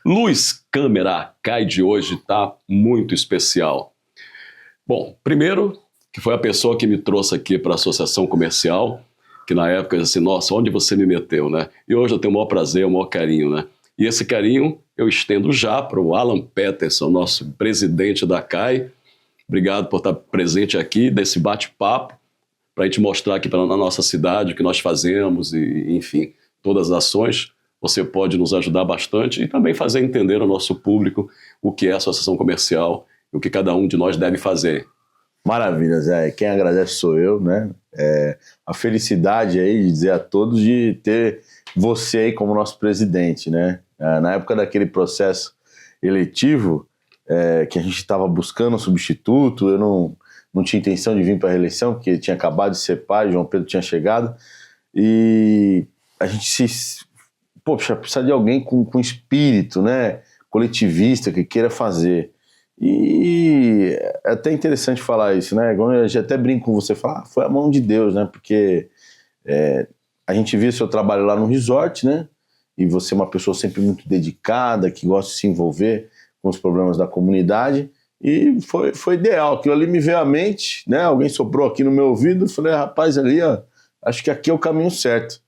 Luz, câmera, Cai de hoje está muito especial. Bom, primeiro, que foi a pessoa que me trouxe aqui para a Associação Comercial, que na época eu disse assim, nossa, onde você me meteu, né? E hoje eu tenho o maior prazer, o maior carinho, né? E esse carinho eu estendo já para o Alan Peterson, nosso presidente da CAI. Obrigado por estar presente aqui, desse bate-papo, para a gente mostrar aqui na nossa cidade o que nós fazemos e, enfim, todas as ações. Você pode nos ajudar bastante e também fazer entender ao nosso público o que é a associação comercial e o que cada um de nós deve fazer. Maravilha, Zé. Quem agradece sou eu, né? A felicidade aí de dizer a todos de ter você aí como nosso presidente, né? Na época daquele processo eletivo, que a gente estava buscando um substituto, eu não tinha intenção de vir para a reeleição, porque tinha acabado de ser pai, João Pedro tinha chegado, e a gente precisa de alguém com espírito, né? Coletivista, que queira fazer. E é até interessante falar isso, né? Eu já até brinco com você, falar, foi a mão de Deus, né? Porque a gente viu seu trabalho lá no resort, né? E você é uma pessoa sempre muito dedicada, que gosta de se envolver com os problemas da comunidade, e foi ideal. Aquilo ali me veio à mente, né? Alguém soprou aqui no meu ouvido, falei, rapaz, ali, ó, acho que aqui é o caminho certo.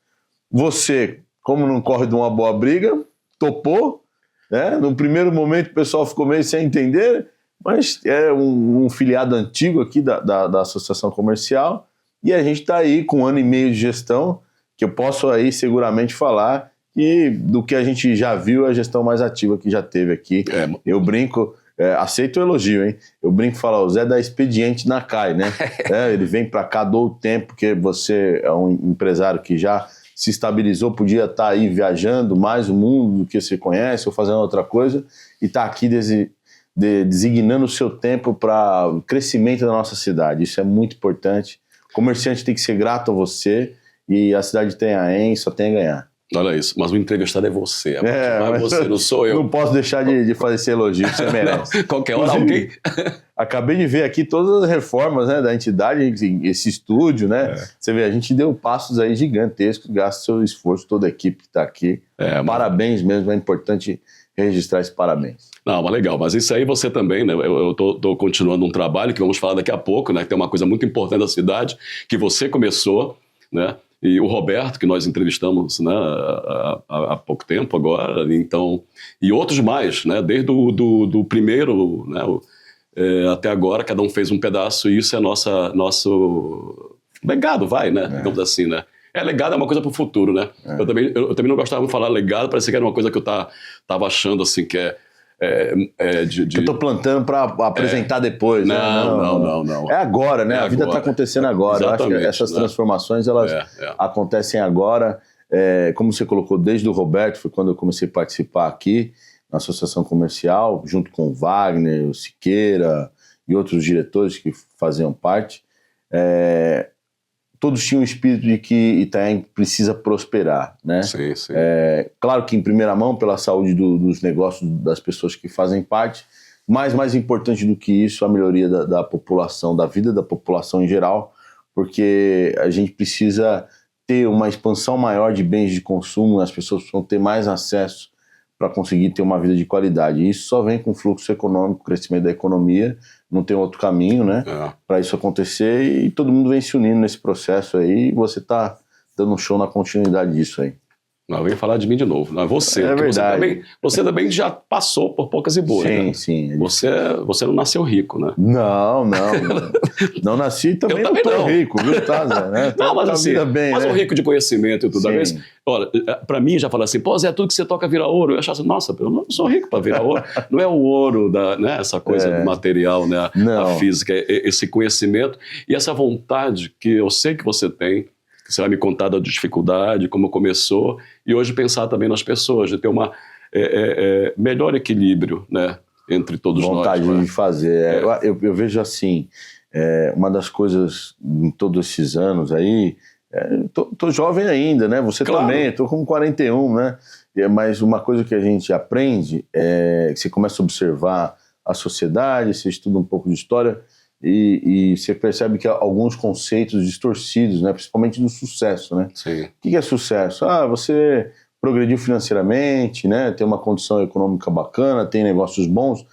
Você, como não corre de uma boa briga, topou, né? No primeiro momento o pessoal ficou meio sem entender, mas é um filiado antigo aqui da Associação Comercial, e a gente está aí com 1 ano e meio de gestão, que eu posso aí seguramente falar que do que a gente já viu, a gestão mais ativa que já teve aqui. Eu brinco, aceito o elogio, hein? Eu brinco e falo, o Zé dá expediente na CAI, né? Ele vem para cá, dou o tempo, porque você é um empresário que já se estabilizou, podia estar aí viajando mais o mundo do que você conhece, ou fazendo outra coisa, e está aqui designando o seu tempo para o crescimento da nossa cidade. Isso é muito importante. O comerciante tem que ser grato a você, e a cidade tem a EN, só tem a ganhar. Olha isso, mas o entrevistado é você, não é você, não sou eu. Não posso deixar de fazer esse elogio que você merece. Não, qualquer hora alguém... Acabei de ver aqui todas as reformas, né, da entidade, esse estúdio, né? Você vê, a gente deu passos aí gigantescos, gasta seu esforço, toda a equipe que está aqui. Parabéns mesmo, é importante registrar esse parabéns. Não, mas legal, mas isso aí você também, né? Eu tô continuando um trabalho que vamos falar daqui a pouco, né? Que tem uma coisa muito importante da cidade, que você começou, né? E o Roberto, que nós entrevistamos, né, há pouco tempo agora, então, e outros mais, né, desde do primeiro, né, até agora, cada um fez um pedaço, e isso é nosso legado, né, digamos assim, né. Legado é uma coisa para o futuro, né. Eu também não gostava de falar legado, parecia que era uma coisa que eu tava achando, assim, que que eu tô plantando para apresentar depois. Não. É agora, né? A vida está acontecendo agora. Eu acho que essas transformações, elas acontecem agora. Como você colocou, desde o Roberto, foi quando eu comecei a participar aqui na Associação Comercial, junto com o Wagner, o Siqueira e outros diretores que faziam parte. Todos tinham o espírito de que Itanhaém precisa prosperar, né? Sim, sim. Claro que em primeira mão, pela saúde dos negócios das pessoas que fazem parte, mas mais importante do que isso, a melhoria da população, da vida da população em geral, porque a gente precisa ter uma expansão maior de bens de consumo, as pessoas precisam ter mais acesso para conseguir ter uma vida de qualidade. E isso só vem com fluxo econômico, crescimento da economia, não tem outro caminho, né, para isso acontecer, e todo mundo vem se unindo nesse processo aí, e você está dando um show na continuidade disso aí. Não, eu ia falar de mim de novo, não é você. É verdade. Você também já passou por poucas e boas, sim, né? Sim. Você não nasceu rico, né? Não nasci também, eu também não tô rico, viu, tá, Zé? Né? Não, mas assim, bem, mas né? um rico de conhecimento e tudo. Sim. Vez, olha, pra mim já fala assim, pô, Zé, tudo que você toca vira ouro. Eu achava assim, nossa, eu não sou rico pra virar ouro. Não é o ouro, né, essa coisa do material, né, a física, esse conhecimento e essa vontade que eu sei que você tem. Você vai me contar da dificuldade, como começou, e hoje pensar também nas pessoas, de ter uma melhor equilíbrio, né, entre todos nós. Vontade de fazer. Eu vejo assim, uma das coisas em todos esses anos aí, tô jovem ainda, né? Você também, tô com 41, né? Mas uma coisa que a gente aprende que você começa a observar a sociedade, você estuda um pouco de história, e você percebe que há alguns conceitos distorcidos, né, principalmente do sucesso, né? Sim. O que é sucesso? Você progrediu financeiramente, né? Tem uma condição econômica bacana, tem negócios bons,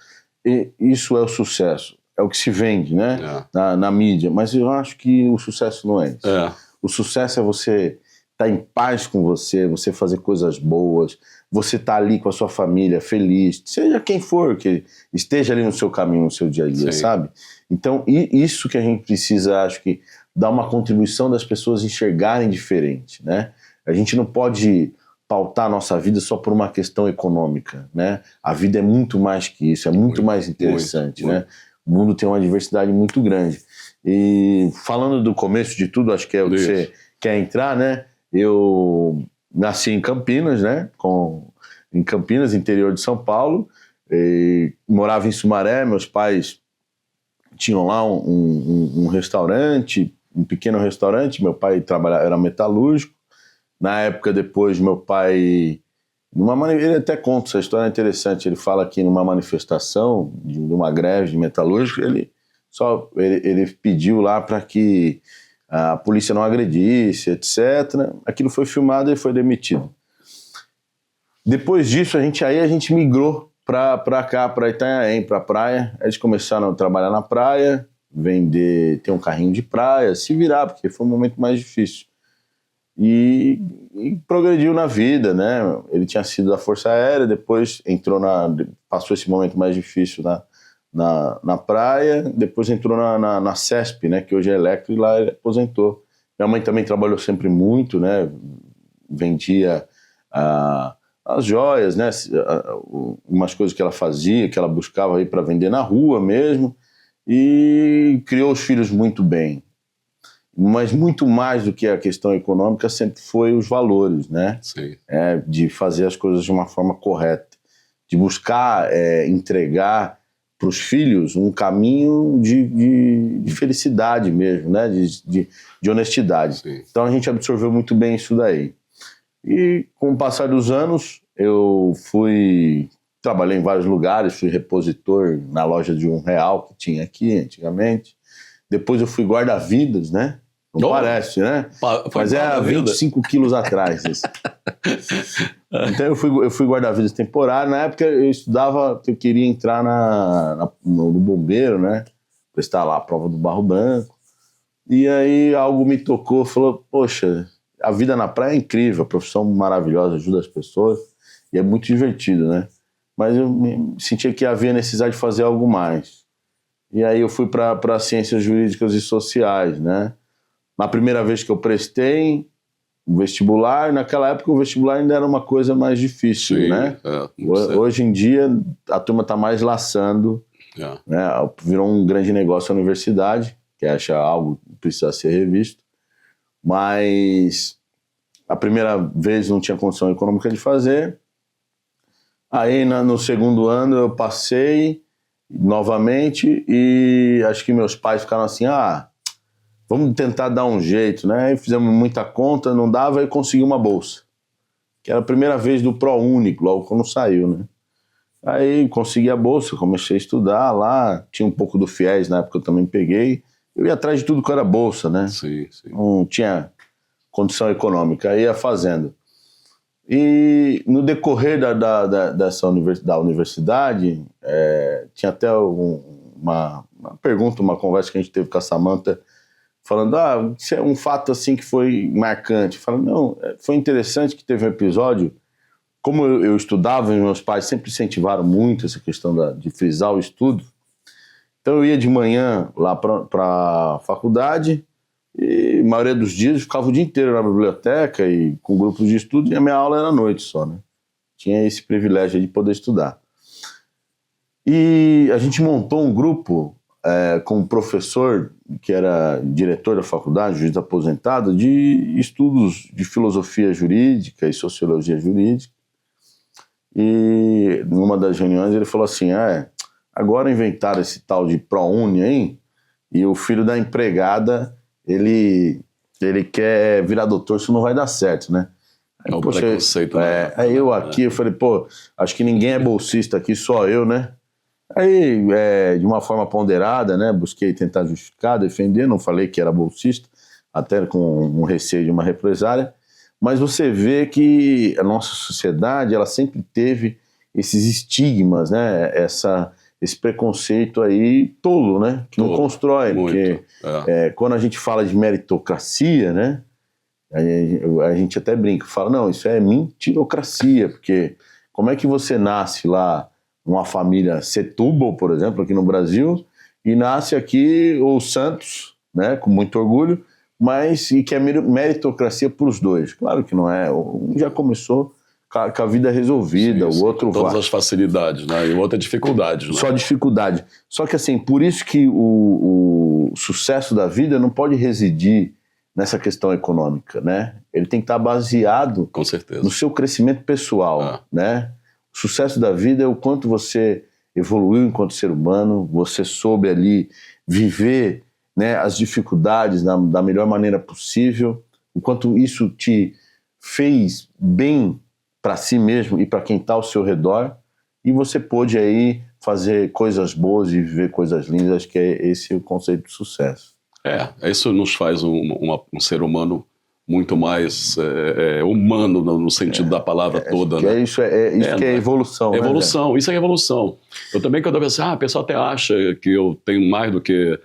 e isso é o sucesso. É o que se vende, né? Na mídia. Mas eu acho que o sucesso não é isso. O sucesso é você estar em paz com você fazer coisas boas, você estar ali com a sua família, feliz, seja quem for que esteja ali no seu caminho, no seu dia a dia, sabe? Então, isso que a gente precisa, acho que, dar uma contribuição das pessoas enxergarem diferente, né? A gente não pode pautar a nossa vida só por uma questão econômica, né? A vida é muito mais que isso, é muito mais interessante, né? O mundo tem uma diversidade muito grande. E falando do começo de tudo, acho que é o que você quer entrar, né? Eu nasci em Campinas, né? Em Campinas, interior de São Paulo, e morava em Sumaré. Meus pais tinham lá um restaurante, um pequeno restaurante. Meu pai era metalúrgico. Na época, depois, meu pai... ele até conta, essa história é interessante. Ele fala que numa manifestação, de uma greve de metalúrgico, ele pediu lá para que a polícia não agredisse, etc. Aquilo foi filmado e foi demitido. Depois disso, a gente migrou para cá, para Itanhaém, para a praia. Eles começaram a trabalhar na praia, ter um carrinho de praia, se virar, porque foi um momento mais difícil. E progrediu na vida, né? Ele tinha sido da Força Aérea, depois passou esse momento mais difícil na praia, depois entrou na CESP, né? Que hoje é Electro, e lá ele aposentou. Minha mãe também trabalhou sempre muito, né? Vendia as joias, né? Umas coisas que ela fazia, que ela buscava aí para vender na rua mesmo, e criou os filhos muito bem. Mas muito mais do que a questão econômica sempre foi os valores, né? Sim. De fazer as coisas de uma forma correta, de buscar entregar para os filhos um caminho de felicidade mesmo, né? De honestidade. Sim. Então a gente absorveu muito bem isso daí. E com o passar dos anos, eu trabalhei em vários lugares, fui repositor na loja de R$1 que tinha aqui antigamente. Depois eu fui guarda-vidas, né? Não parece, né? Mas é 25 quilos atrás. Então eu fui guarda-vidas temporário. Na época eu estudava, eu queria entrar no bombeiro, né? Prestar lá a prova do Barro Branco. E aí algo me tocou, falou, poxa, a vida na praia é incrível, a profissão maravilhosa, ajuda as pessoas e é muito divertido, né? Mas eu sentia que havia necessidade de fazer algo mais. E aí eu fui para ciências jurídicas e sociais, né? Na primeira vez que eu prestei o vestibular, naquela época o vestibular ainda era uma coisa mais difícil, sim, né? Hoje em dia a turma está mais laçando, né? Virou um grande negócio a universidade, que acha algo que precisa ser revisto, mas a primeira vez não tinha condição econômica de fazer. Aí no segundo ano eu passei novamente e acho que meus pais ficaram assim, vamos tentar dar um jeito, né? Aí fizemos muita conta, não dava, e consegui uma bolsa, que era a primeira vez do ProUni, logo quando saiu, né? Aí consegui a bolsa, comecei a estudar lá, tinha um pouco do FIES na época, eu também peguei, eu ia atrás de tudo que era bolsa, né? Sim. Não tinha condição econômica, aí ia fazendo. E no decorrer da universidade, tinha até uma pergunta, uma conversa que a gente teve com a Samantha, falando, isso é um fato assim que foi marcante. Falando, não, foi interessante que teve um episódio, como eu estudava, meus pais sempre incentivaram muito essa questão de frisar o estudo, então eu ia de manhã lá para a faculdade, e a maioria dos dias eu ficava o dia inteiro na biblioteca e com grupos de estudo, e a minha aula era à noite só, né? Tinha esse privilégio de poder estudar. E a gente montou um grupo com um professor que era diretor da faculdade, juiz aposentado, de estudos de filosofia jurídica e sociologia jurídica. E numa das reuniões ele falou assim, agora inventaram esse tal de ProUni aí, e o filho da empregada, ele quer virar doutor, isso não vai dar certo, né? Aí, o preconceito. Aí eu aqui, eu falei, acho que ninguém é bolsista aqui, só eu, né? Aí, de uma forma ponderada, né, busquei tentar justificar, defender, não falei que era bolsista, até com um receio de uma represália, mas você vê que a nossa sociedade, ela sempre teve esses estigmas, né? Esse preconceito aí tolo, né? Que não constrói, muito, porque quando a gente fala de meritocracia, né? A gente até brinca, fala, não, isso é mentirocracia, porque como é que você nasce lá numa família Setúbal, por exemplo, aqui no Brasil, e nasce aqui o Santos, né? Com muito orgulho, mas e que é meritocracia para os dois. Claro que não é, um já começou com a vida resolvida, sim, o outro com todas vai. as facilidades, né? E outra dificuldade. Né? Só dificuldade. Só que assim, por isso que o sucesso da vida não pode residir nessa questão econômica, né? Ele tem que estar baseado com certeza. no seu crescimento pessoal, né? O sucesso da vida é o quanto você evoluiu enquanto ser humano, você soube ali viver, né, as dificuldades da melhor maneira possível, o quanto isso te fez bem para si mesmo e para quem está ao seu redor, e você pôde aí fazer coisas boas e viver coisas lindas. Acho que é esse o conceito de sucesso. Isso nos faz um ser humano muito mais humano no sentido da palavra toda. Né? Isso que é evolução. É evolução, né, isso é evolução. Eu também, quando eu penso, a pessoa até acha que eu tenho mais do que...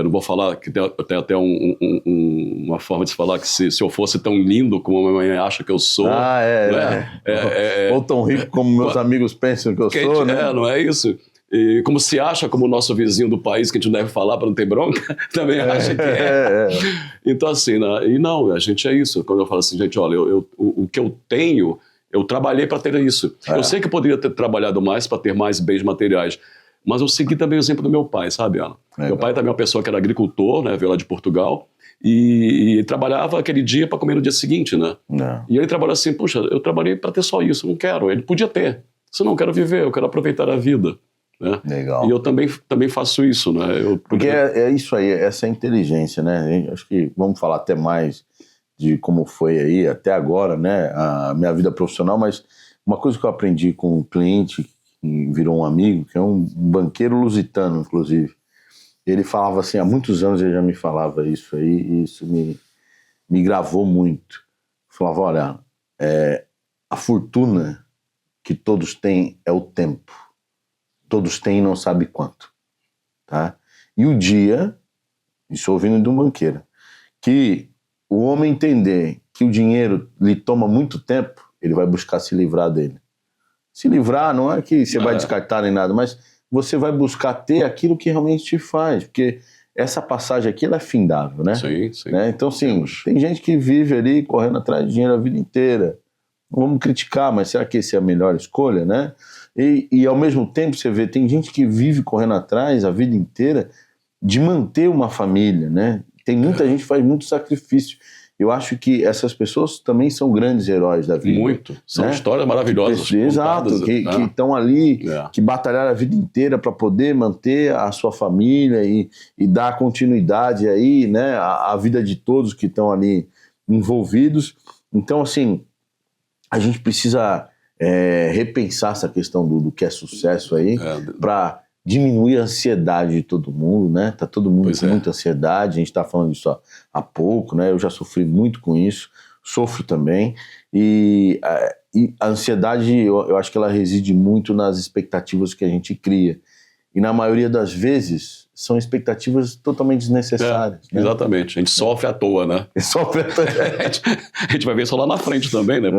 não vou falar que tem até uma forma de se falar que se eu fosse tão lindo como a minha mãe acha que eu sou... Ou tão rico como meus amigos pensam que eu sou, né? Não é isso? E como se acha como o nosso vizinho do país, que a gente não deve falar para não ter bronca, também acha que é. Então, assim, e não, a gente é isso. Quando eu falo assim, gente, olha, o que eu tenho, eu trabalhei para ter isso. Eu sei que eu poderia ter trabalhado mais para ter mais bens materiais, mas eu segui também o exemplo do meu pai, sabe, Ana? Meu pai também é uma pessoa que era agricultor, né, veio lá de Portugal, e trabalhava aquele dia para comer no dia seguinte, né? E ele trabalhou assim, puxa, eu trabalhei para ter só isso, não quero. Ele podia ter. Se não, quero viver, eu quero aproveitar a vida. Né? Legal. E eu também faço isso, né? Porque é isso aí, essa inteligência, né? Acho que vamos falar até mais de como foi aí até agora, né? A minha vida profissional, mas uma coisa que eu aprendi com um cliente que virou um amigo, que é um banqueiro lusitano, inclusive. Ele falava assim, há muitos anos ele já me falava isso aí, e isso me gravou muito. Falava, olha, a fortuna que todos têm é o tempo. Todos têm e não sabe quanto. Tá? E o dia, isso ouvindo de um banqueiro, que o homem entender que o dinheiro lhe toma muito tempo, ele vai buscar se livrar dele. Se livrar não é que você vai descartar nem nada, mas você vai buscar ter aquilo que realmente te faz, porque essa passagem aqui ela é findável, né? Sim, sim. Né? Então, sim, tem gente que vive ali correndo atrás de dinheiro a vida inteira. Não vamos criticar, mas será que essa é a melhor escolha, né? E ao mesmo tempo você vê, tem gente que vive correndo atrás a vida inteira de manter uma família, né? Tem muita gente que faz muito sacrifício. Eu acho que essas pessoas também são grandes heróis da vida. Muito. São né? histórias maravilhosas. Exato, que estão ali, que batalharam a vida inteira para poder manter a sua família e dar continuidade aí, né? À vida de todos que estão ali envolvidos. Então, assim, a gente precisa repensar essa questão do que é sucesso aí, para diminuir a ansiedade de todo mundo, né? Tá todo mundo com muita ansiedade, a gente tá falando disso há pouco, né? Eu já sofri muito com isso, sofro também, e a ansiedade, eu acho que ela reside muito nas expectativas que a gente cria, e na maioria das vezes são expectativas totalmente desnecessárias. Né? Exatamente, a gente sofre à toa, né? Sofre à toa. A gente vai ver isso lá na frente também, né?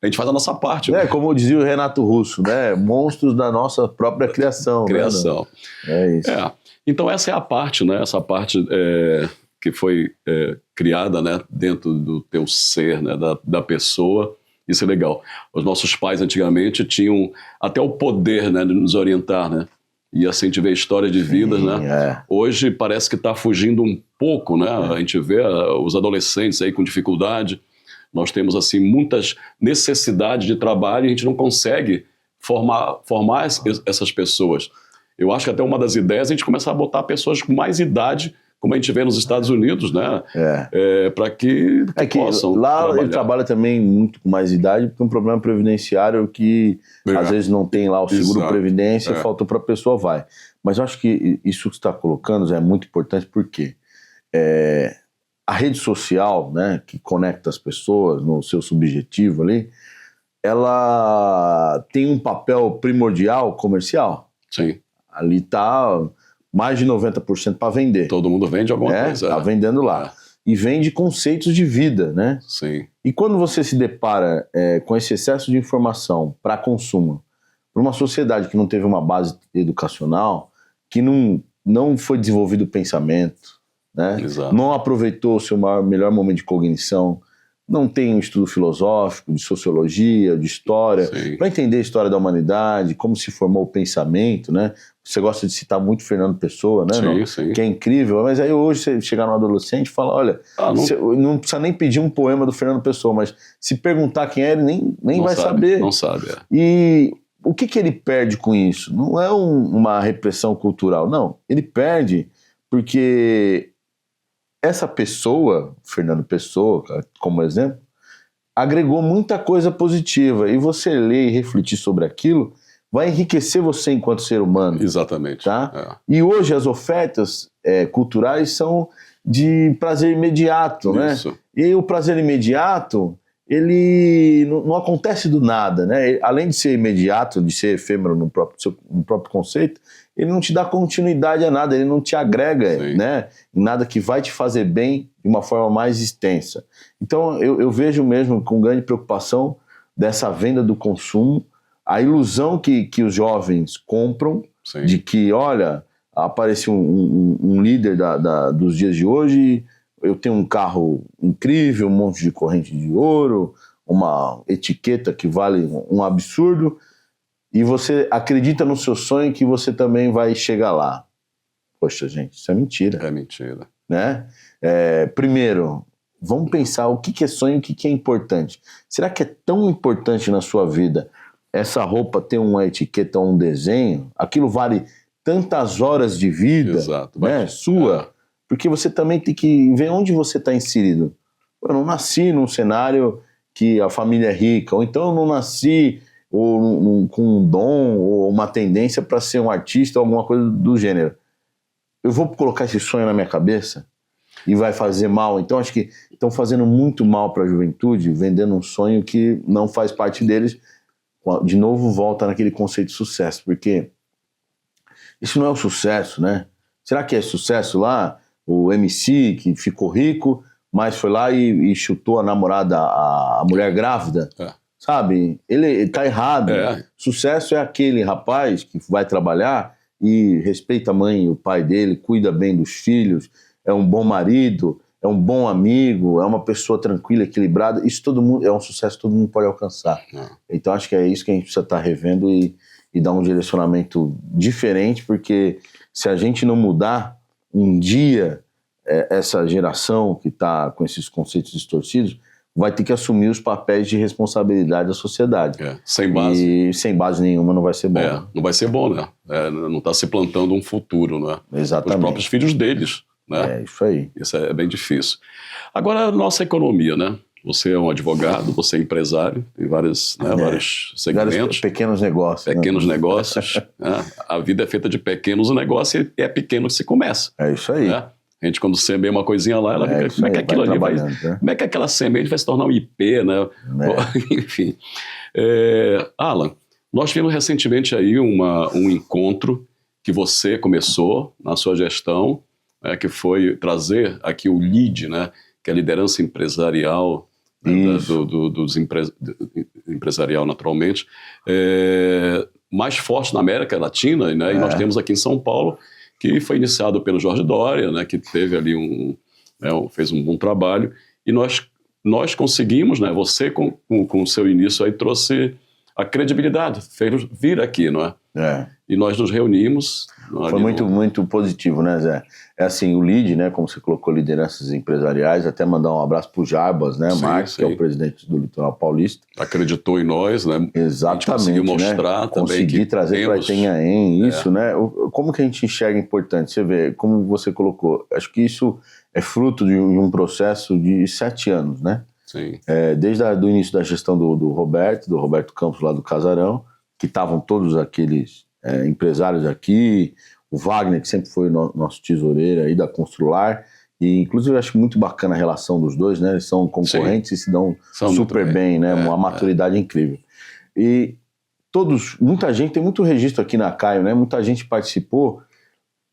A gente faz a nossa parte. Né? Como dizia o Renato Russo, né? Monstros da nossa própria criação. Criação. Né? É isso. Então essa é a parte, né? Essa parte que foi criada, né? Dentro do teu ser, né? Da pessoa. Isso é legal. Os nossos pais antigamente tinham até o poder, né? De nos orientar, né? E assim a gente vê história de vidas, né? Hoje parece que está fugindo um pouco, né? A gente vê os adolescentes aí com dificuldade. Nós temos, assim, muitas necessidades de trabalho e a gente não consegue formar essas pessoas. Eu acho que até uma das ideias é a gente começar a botar pessoas com mais idade, como a gente vê nos Estados Unidos, né? Para que possam lá trabalhar. ele trabalha também muito com mais idade, porque é um problema previdenciário que às vezes não tem lá o seguro-previdência, faltou para a pessoa, vai. Mas eu acho que isso que você está colocando é muito importante, porque a rede social, né, que conecta as pessoas no seu subjetivo ali, ela tem um papel primordial comercial. Sim. Ali está mais de 90% para vender. Todo mundo vende alguma coisa. Está vendendo lá. E vende conceitos de vida, né? Sim. E quando você se depara com esse excesso de informação para consumo, para uma sociedade que não teve uma base educacional, que não foi desenvolvido o pensamento, né? Exato. Não aproveitou o seu melhor momento de cognição, não tem um estudo filosófico, de sociologia, de história, para entender a história da humanidade, como se formou o pensamento, né? Você gosta de citar muito Fernando Pessoa, né? Sim. Que é incrível, mas aí hoje você chegar no adolescente e fala, olha, não precisa nem pedir um poema do Fernando Pessoa, mas se perguntar quem é, ele nem vai saber. Não sabe, E o que ele perde com isso? Não é uma repressão cultural, não. Ele perde porque essa pessoa, Fernando Pessoa, como exemplo, agregou muita coisa positiva. E você ler e refletir sobre aquilo vai enriquecer você enquanto ser humano. Exatamente. Tá? E hoje as ofertas culturais são de prazer imediato, Isso. né? E o prazer imediato, ele não acontece do nada, né? Além de ser imediato, de ser efêmero no próprio conceito, ele não te dá continuidade a nada, ele não te agrega, né, em nada que vai te fazer bem de uma forma mais extensa. Então eu vejo mesmo com grande preocupação dessa venda do consumo, a ilusão que os jovens compram de que, olha, apareceu um líder dos dias de hoje, eu tenho um carro incrível, um monte de corrente de ouro, uma etiqueta que vale um absurdo, e você acredita no seu sonho que você também vai chegar lá. Poxa, gente, isso é mentira. É mentira. Né? Primeiro, vamos pensar o que é sonho e o que é importante. Será que é tão importante na sua vida essa roupa ter uma etiqueta ou um desenho? Aquilo vale tantas horas de vida, né, sua? Porque você também tem que ver onde você está inserido. Eu não nasci num cenário que a família é rica, ou então eu não nasci com um dom ou uma tendência para ser um artista ou alguma coisa do gênero. Eu vou colocar esse sonho na minha cabeça e vai fazer mal. Então acho que estão fazendo muito mal para a juventude, vendendo um sonho que não faz parte deles. De novo volta naquele conceito de sucesso, porque isso não é o sucesso, né? Será que é sucesso lá? O MC que ficou rico, mas foi lá e chutou a namorada, a mulher grávida? Sabe? Ele tá errado. Sucesso é aquele rapaz que vai trabalhar e respeita a mãe e o pai dele, cuida bem dos filhos, é um bom marido, é um bom amigo, é uma pessoa tranquila, equilibrada. Isso todo mundo é um sucesso que todo mundo pode alcançar. Então acho que é isso que a gente precisa estar revendo e dar um direcionamento diferente, porque se a gente não mudar um dia essa geração que está com esses conceitos distorcidos, vai ter que assumir os papéis de responsabilidade da sociedade. Sem base. E sem base nenhuma não vai ser bom. Não vai ser bom, né? Não está se plantando um futuro, né? Exatamente. Os próprios filhos deles, né? Isso aí. Isso é bem difícil. Agora, a nossa economia, né? Você é um advogado, você é empresário, tem vários segmentos. Vários pequenos negócios. Pequenos negócios. Né? A vida é feita de pequenos negócios e é pequeno que se começa. É isso aí. Né? A gente, quando semeia uma coisinha lá, ela fica, como é que aquilo ali vai... Como é que aquela semente vai se tornar um IP, né? Enfim. Alan, nós tivemos recentemente aí um encontro que você começou na sua gestão, que foi trazer aqui o LEAD, né? Que é a liderança empresarial, empresarial naturalmente, mais forte na América Latina, né? E nós temos aqui em São Paulo, que foi iniciado pelo Jorge Doria, né, que teve ali fez um bom trabalho, e nós conseguimos, né, você com o seu início aí trouxe a credibilidade, fez vir aqui, não é? E nós nos reunimos. Foi muito positivo, né, Zé? É assim, o LEAD, né, como você colocou, lideranças empresariais, até mandar um abraço pro Jarbas, né, Marcos, que é o presidente do Litoral Paulista. Acreditou em nós, né? Exatamente, conseguiu mostrar também. Conseguir trazer para Itanhaém isso, né? Como que a gente enxerga importante? Você vê, como você colocou, acho que isso é fruto de um processo de 7 anos, né? Sim. Desde o início da gestão do Roberto Campos, lá do Casarão, que estavam todos aqueles empresários aqui, o Wagner, que sempre foi nosso tesoureiro aí da Constrular, E, inclusive, eu acho muito bacana a relação dos dois, né? Eles são concorrentes e se dão super bem, né? Uma maturidade incrível. E muita gente, tem muito registro aqui na Caio, né? Muita gente participou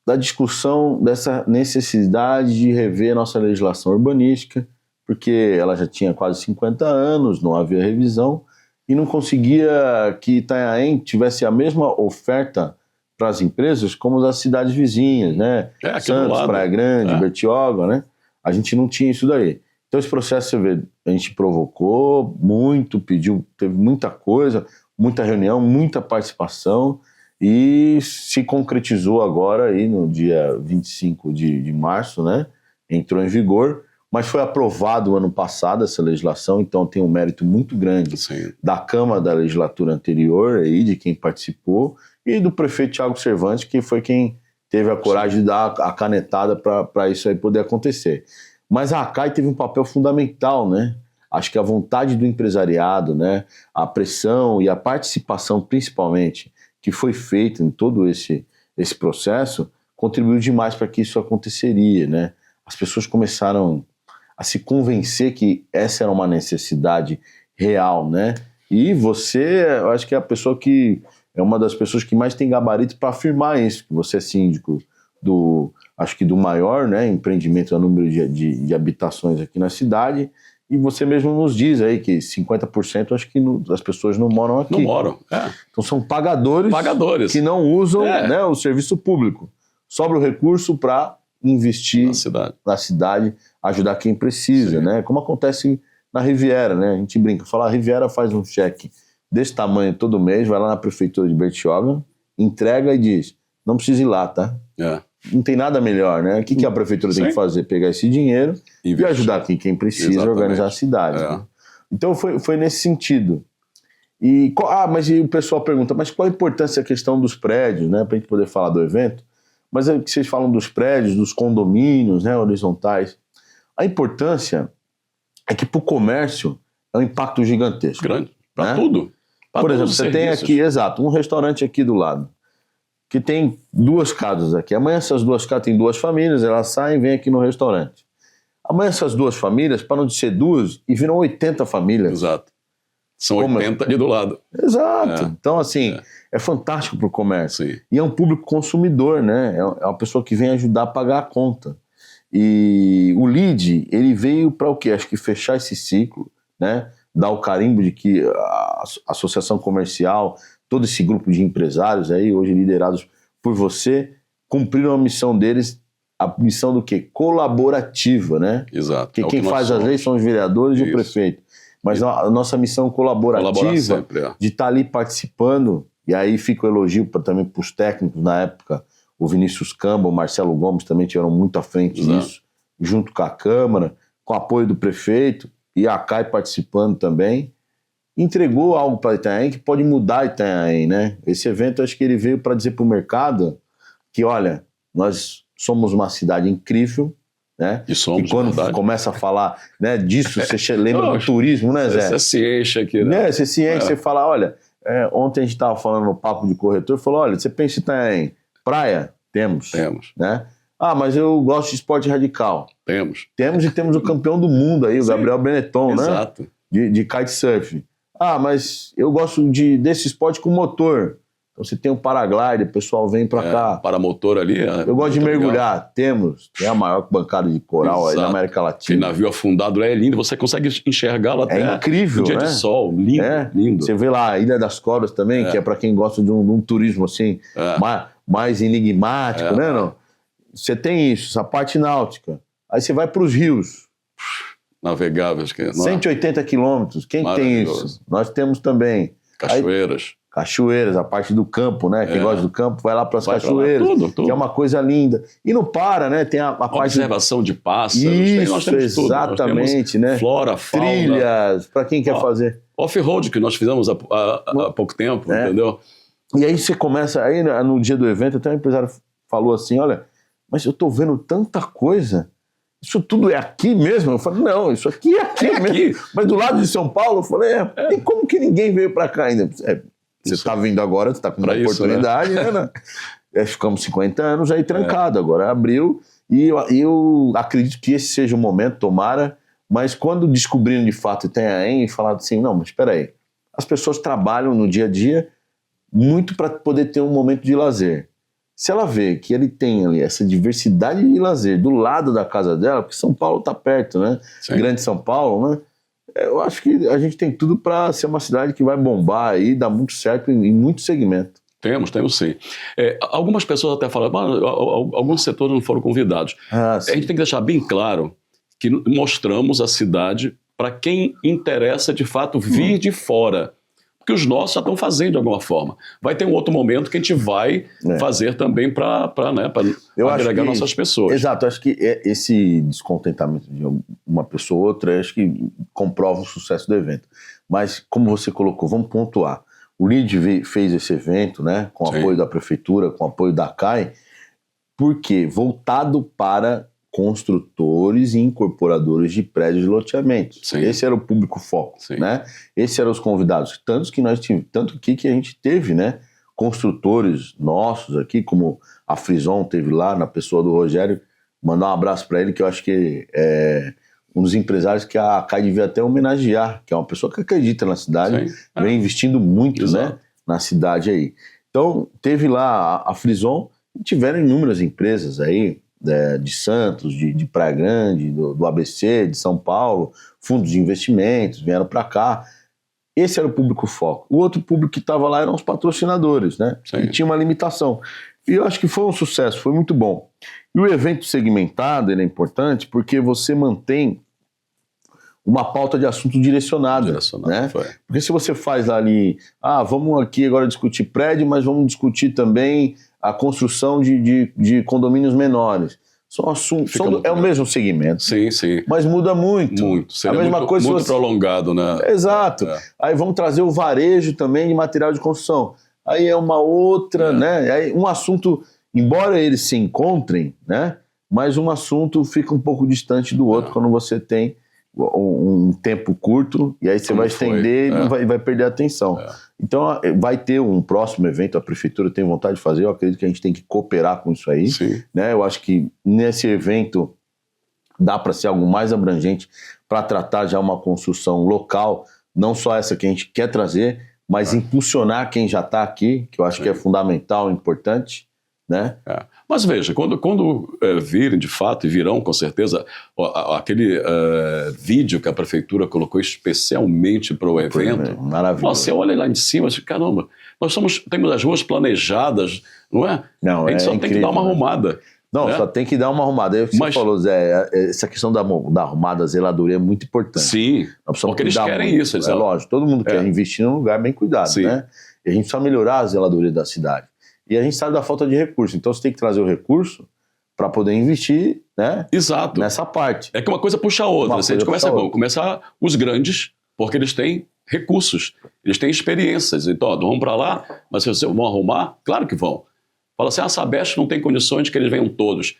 da discussão dessa necessidade de rever a nossa legislação urbanística, porque ela já tinha quase 50 anos, não havia revisão, e não conseguia que Itanhaém tivesse a mesma oferta para as empresas como as cidades vizinhas, né? Santos, Praia Grande, Bertioga, né? A gente não tinha isso daí. Então esse processo, você vê, a gente provocou muito, pediu, teve muita coisa, muita reunião, muita participação, e se concretizou agora aí no dia 25 de março, né? Entrou em vigor, mas foi aprovado ano passado essa legislação, então tem um mérito muito grande da Câmara da legislatura anterior, aí, de quem participou, e do prefeito Thiago Cervantes, que foi quem teve a coragem de dar a canetada para isso aí poder acontecer. Mas a ACAI teve um papel fundamental, né? Acho que a vontade do empresariado, né? A pressão e a participação, principalmente, que foi feita em todo esse processo, contribuiu demais para que isso aconteceria, né? As pessoas começaram a se convencer que essa era uma necessidade real, né? E você, eu acho que é a pessoa que é uma das pessoas que mais tem gabarito para afirmar isso, que você é síndico acho que do maior, né, empreendimento a número de habitações aqui na cidade, e você mesmo nos diz aí que 50% acho que as pessoas não moram aqui. Não moram, Então são pagadores que não usam né, o serviço público. Sobra o recurso para investir na cidade, ajudar quem precisa, né? Como acontece na Riviera, né? A gente brinca, fala, a Riviera faz um cheque desse tamanho todo mês, vai lá na prefeitura de Bertioga, entrega e diz, não precisa ir lá, tá? Não tem nada melhor, né? O que a prefeitura tem que fazer? Pegar esse dinheiro e ajudar quem precisa a organizar a cidade. Né? Então foi nesse sentido. Mas o pessoal pergunta, mas qual a importância da questão dos prédios, né? Para a gente poder falar do evento. Mas é que vocês falam dos prédios, dos condomínios, né, horizontais. A importância é que para o comércio é um impacto gigantesco. Grande, para tudo. Por exemplo, você tem aqui, um restaurante aqui do lado, que tem 2 casas aqui. Amanhã essas 2 casas têm 2 famílias, elas saem e vêm aqui no restaurante. Amanhã essas 2 famílias param de ser 2 e viram 80 famílias. Exato. São 80 ali do lado. Exato. Então, assim, é fantástico para o comércio. Sim. E é um público consumidor, né? É uma pessoa que vem ajudar a pagar a conta. E o LEED, ele veio para o quê? Acho que fechar esse ciclo, né? Dar o carimbo de que a associação comercial, todo esse grupo de empresários aí, hoje liderados por você, cumpriram a missão deles, a missão do quê? Colaborativa, né? Exato. Porque quem faz as leis são os vereadores e o prefeito. Mas a nossa missão colaborativa de estar ali participando, e aí fica o elogio também para os técnicos na época, o Vinícius Camba, o Marcelo Gomes também tiveram muito à frente disso, junto com a Câmara, com o apoio do prefeito, e a CAI participando também, entregou algo para Itanhaém que pode mudar Itanhaém, né? Esse evento, acho que ele veio para dizer para o mercado que, olha, nós somos uma cidade incrível, né? E quando começa a falar, né, disso, você lembra do turismo, né, Zé? Você se enche aqui, né? Você se enche, você fala, olha, ontem a gente estava falando no papo de corretor, falou, olha, você pensa em praia? Temos. Né? Mas eu gosto de esporte radical. Temos e temos o campeão do mundo aí, o Gabriel Benetton, exato, né? De kitesurf. Mas eu gosto desse esporte com motor. Então você tem o paraglider, o pessoal vem pra cá. Paramotor ali. Eu gosto de mergulhar. Legal. Tem a maior bancada de coral aí na América Latina. Aquele navio afundado lá é lindo, você consegue enxergá-lo até. É incrível, no dia né? de sol, lindo, lindo. Você vê lá a Ilha das Cobras também, que é pra quem gosta de um turismo assim, mais enigmático, né? Não? Você tem isso, essa parte náutica. Aí você vai pros rios. Navegáveis. 180 quilômetros. Quem tem isso? Nós temos também. Cachoeiras, a parte do campo, né? Quem gosta do campo vai lá para as cachoeiras, tudo. Que é uma coisa linda. E não para, né? Tem a parte... Observação de pássaros. Isso, nós temos exatamente, tudo. né? Flora, fauna. Trilhas, para quem quer fazer. Off-road, que nós fizemos há pouco tempo, entendeu? E aí você começa, aí no dia do evento, até um empresário falou assim, olha, mas eu tô vendo tanta coisa... Isso tudo é aqui mesmo? Eu falei, não, isso aqui é aqui mesmo. Mas do lado de São Paulo, eu falei, e como que ninguém veio para cá ainda? Você está vindo agora, você está com uma oportunidade, né? Ficamos 50 anos aí trancado, agora abriu, E eu acredito que esse seja o momento, tomara, mas quando descobrindo de fato e tem a EN e falado assim, não, mas espera aí, as pessoas trabalham no dia a dia muito para poder ter um momento de lazer. Se ela vê que ele tem ali essa diversidade de lazer do lado da casa dela, porque São Paulo está perto, né? Sim. Grande São Paulo, né? Eu acho que a gente tem tudo para ser uma cidade que vai bombar e dar muito certo em muitos segmentos. Temos sim. Algumas pessoas até falam, alguns setores não foram convidados. A gente tem que deixar bem claro que mostramos a cidade para quem interessa de fato vir de fora. Que os nossos já estão fazendo de alguma forma. Vai ter um outro momento que a gente vai fazer também para agregar nossas pessoas. Exato, acho que esse descontentamento de uma pessoa ou outra, acho que comprova o sucesso do evento. Mas, como você colocou, vamos pontuar. O LEED fez esse evento, né, com apoio da prefeitura, com apoio da CAI, porque voltado para construtores e incorporadores de prédios de loteamentos. Sim. Esse era o público-foco, né? Esses eram os convidados. Tanto que a gente teve, né, construtores nossos aqui, como a Frison teve lá, na pessoa do Rogério, mandar um abraço para ele, que eu acho que é um dos empresários que a CAI devia até homenagear, que é uma pessoa que acredita na cidade, vem investindo muito, né, na cidade aí. Então, teve lá a Frison, e tiveram inúmeras empresas aí, de Santos, de Praia Grande, do ABC, de São Paulo, fundos de investimentos, vieram para cá. Esse era o público-foco. O outro público que estava lá eram os patrocinadores, né? E tinha uma limitação. E eu acho que foi um sucesso, foi muito bom. E o evento segmentado, ele é importante porque você mantém uma pauta de assunto direcionada, né? Porque se você faz ali, vamos aqui agora discutir prédio, mas vamos discutir também a construção de condomínios menores. São assuntos, é o mesmo segmento. Sim. Mas muda muito. Seria a mesma coisa muito prolongado, né? Exato. Aí vamos trazer o varejo também de material de construção. Aí é uma outra, né? Aí um assunto, embora eles se encontrem, né? Mas um assunto fica um pouco distante do outro quando você tem um tempo curto, e aí você vai estender e vai perder a atenção. Então vai ter um próximo evento, a prefeitura tem vontade de fazer, eu acredito que a gente tem que cooperar com isso aí, né? Eu acho que nesse evento dá para ser algo mais abrangente para tratar já uma construção local, não só essa que a gente quer trazer, mas impulsionar quem já está aqui, que eu acho que é fundamental, importante, né? Mas veja, quando virem de fato, e virão com certeza, aquele vídeo que a prefeitura colocou especialmente para o evento, maravilhoso. Nossa, você olha lá em cima, você, caramba, temos as ruas planejadas, não é? Não, a gente só tem que dar uma arrumada. Não, só tem que dar uma arrumada. É o que você falou, Zé, essa questão da arrumada, da zeladoria é muito importante. Sim, porque eles querem muito. isso. É lógico, todo mundo quer investir num lugar bem cuidado, né? E a gente precisa melhorar a zeladoria da cidade. E a gente sabe da falta de recurso, então você tem que trazer o recurso para poder investir, né? Exato. Nessa parte. É que uma coisa puxa a outra. Se a gente começar os grandes, porque eles têm recursos, eles têm experiências. Então, vamos para lá, mas se vocês vão arrumar, claro que vão. Fala assim, a Sabesp não tem condições de que eles venham todos,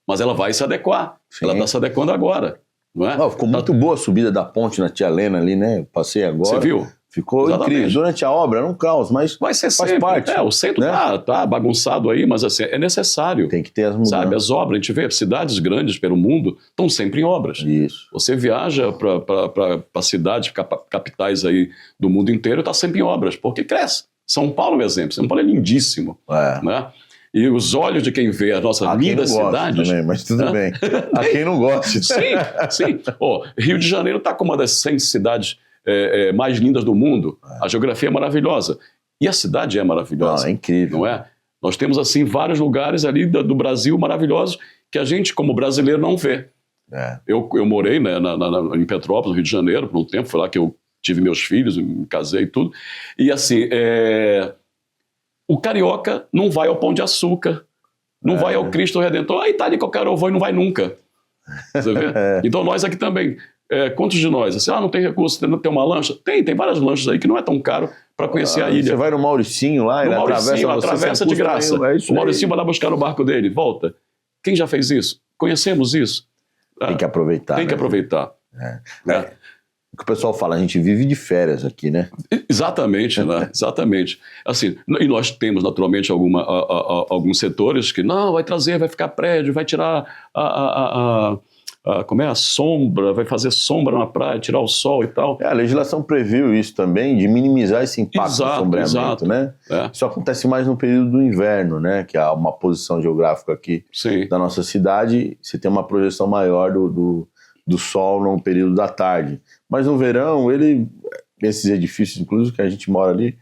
mas ela vai se adequar. Ela está se adequando agora, não é? Ficou muito boa a subida da ponte na Tia Helena ali, né? Eu passei agora. Você viu? Ficou incrível. Durante a obra era um caos, mas vai ser faz sempre. parte. O centro tá bagunçado aí, mas assim, é necessário. Tem que ter as mudanças. Sabe, as obras, a gente vê cidades grandes pelo mundo estão sempre em obras. Isso. Você viaja para cidades, capitais aí do mundo inteiro, está sempre em obras, porque cresce. São Paulo é um exemplo. São Paulo é lindíssimo. Né? E os olhos de quem vê as nossas lindas cidades... Também, mas tudo bem. A quem não gosta. Sim. Rio de Janeiro está como uma das 100 cidades mais lindas do mundo. A geografia é maravilhosa. E a cidade é maravilhosa. É incrível. Não é? Nós temos, assim, vários lugares ali do Brasil maravilhosos que a gente, como brasileiro, não vê. Eu morei, né, em Petrópolis, no Rio de Janeiro, por um tempo. Foi lá que eu tive meus filhos, me casei e tudo. E, assim, o carioca não vai ao Pão de Açúcar, não vai ao Cristo Redentor. Aí tá ali qualquer eu vou e não vai nunca. Você vê? Então, nós aqui também... quantos de nós? Assim, não tem recurso, tem uma lancha? Tem várias lanchas aí que não é tão caro para conhecer a ilha. Você vai no Mauricinho lá, ele atravessa de graça. O Mauricinho vai lá buscar o barco dele, volta. Quem já fez isso? Conhecemos isso? Tem que aproveitar. Tem que aproveitar. o que o pessoal fala, a gente vive de férias aqui, né? Exatamente, né? Exatamente. Assim, e nós temos, naturalmente, alguns setores que, não, vai trazer, vai ficar prédio, vai tirar como é? A sombra, vai fazer sombra na praia, tirar o sol e tal. A legislação previu isso também, de minimizar esse impacto do sombreamento, né? Isso acontece mais no período do inverno, né? Que há uma posição geográfica aqui da nossa cidade, você tem uma projeção maior do sol no período da tarde. Mas no verão, esses edifícios, inclusive, que a gente mora ali,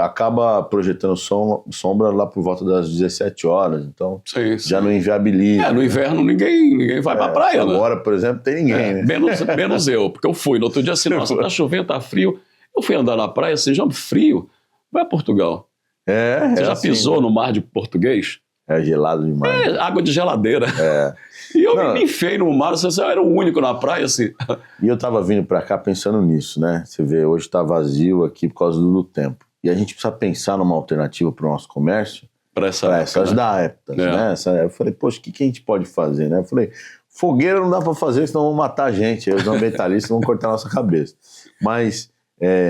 acaba projetando sombra lá por volta das 17 horas, então já não inviabiliza. No inverno ninguém vai pra praia, agora, né? por exemplo, tem ninguém, né? Menos eu, porque eu fui no outro dia assim, nossa, tá chovendo, tá frio. Eu fui andar na praia, assim, já frio. Vai a Portugal. Você já assim, pisou no mar de Português? É gelado demais. Água de geladeira. E eu me enfiei no mar, eu era o único na praia, assim. E eu tava vindo pra cá pensando nisso, né? Você vê, hoje tá vazio aqui por causa do tempo. E a gente precisa pensar numa alternativa pro nosso comércio para essas épocas, né? Eu falei, poxa, o que a gente pode fazer, né? Eu falei, fogueira não dá pra fazer, senão vão matar a gente. Aí os ambientalistas vão cortar a nossa cabeça. Mas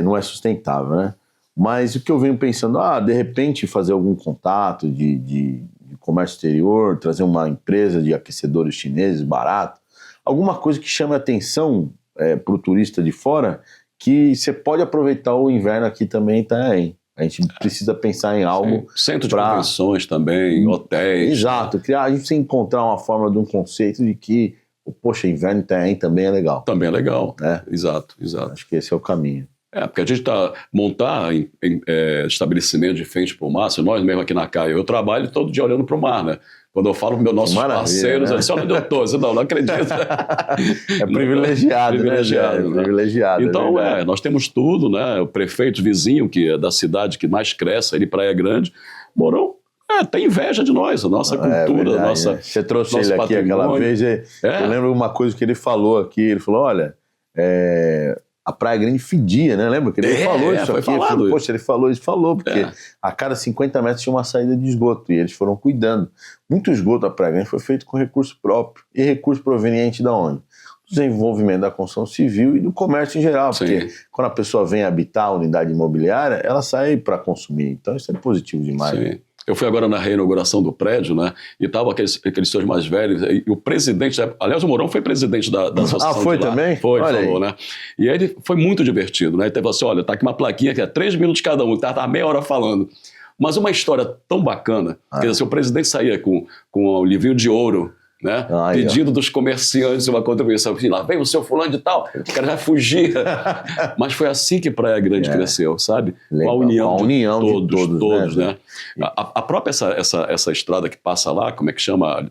não é sustentável, né? Mas o que eu venho pensando, de repente fazer algum contato de comércio exterior, trazer uma empresa de aquecedores chineses barato, alguma coisa que chame a atenção para o turista de fora, que você pode aproveitar o inverno aqui também em Itanhaém. A gente precisa pensar em algo... Centro de convenções também, hotéis. Exato. A gente precisa encontrar uma forma de um conceito de que, poxa, inverno em Itanhaém também é legal. Também é legal, exato. Acho que esse é o caminho. Porque a gente montar estabelecimento de frente para o mar, nós mesmo aqui na Caia, eu trabalho todo dia olhando para o mar, né? Quando eu falo para meus nossos parceiros, eu disse, onde eu estou? Não acredito. É privilegiado, né? Privilegiado. Então, nós temos tudo, né? O prefeito vizinho, que é da cidade que mais cresce, ali Praia Grande, Mourão, tem inveja de nós, a nossa cultura, verdade, nossa. Você trouxe ele aqui aquela vez, eu lembro uma coisa que ele falou aqui, ele falou, olha, a Praia Grande fedia, né? Lembra que ele falou isso aqui? Falado. Poxa, ele falou, porque a cada 50 metros tinha uma saída de esgoto, e eles foram cuidando. Muito esgoto da Praia Grande foi feito com recurso próprio, e recurso proveniente de onde? Do desenvolvimento da construção civil e do comércio em geral, porque quando a pessoa vem habitar a unidade imobiliária, ela sai para consumir, então isso é positivo demais. Sim. Eu fui agora na reinauguração do prédio, né? E estavam aqueles senhores mais velhos, e o presidente, aliás, o Mourão foi presidente da associação. Foi também? Foi, falou, né? E aí ele foi muito divertido, né? Ele falou assim: olha, tá aqui uma plaquinha que é 3 minutos cada um, tá meia hora falando. Mas uma história tão bacana, que assim, o presidente saía com o livrinho de ouro, né? Pedido dos comerciantes uma contribuição. Assim, lá vem o seu fulano de tal, o cara vai fugir. Mas foi assim que Praia Grande cresceu, sabe? Legal. Com a união de todos, né? A própria essa estrada que passa lá, como é que chama?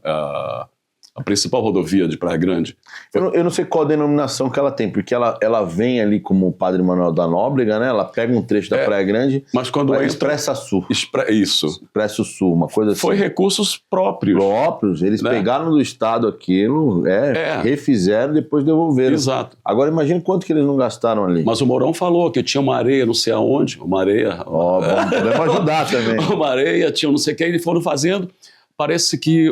A principal rodovia de Praia Grande. Eu não sei qual a denominação que ela tem, porque ela vem ali como o Padre Manuel da Nóbrega, né? Ela pega um trecho da Praia Grande, mas quando Expressa Sul. Isso. Expresso Sul, uma coisa assim. Foi recursos próprios. Eles pegaram do Estado aquilo, refizeram e depois devolveram. Exato. Agora imagina quanto que eles não gastaram ali. Mas o Mourão falou que tinha uma areia, não sei aonde, uma areia... Podemos ajudar também. Uma areia, tinha não sei o que, eles foram fazendo... Parece que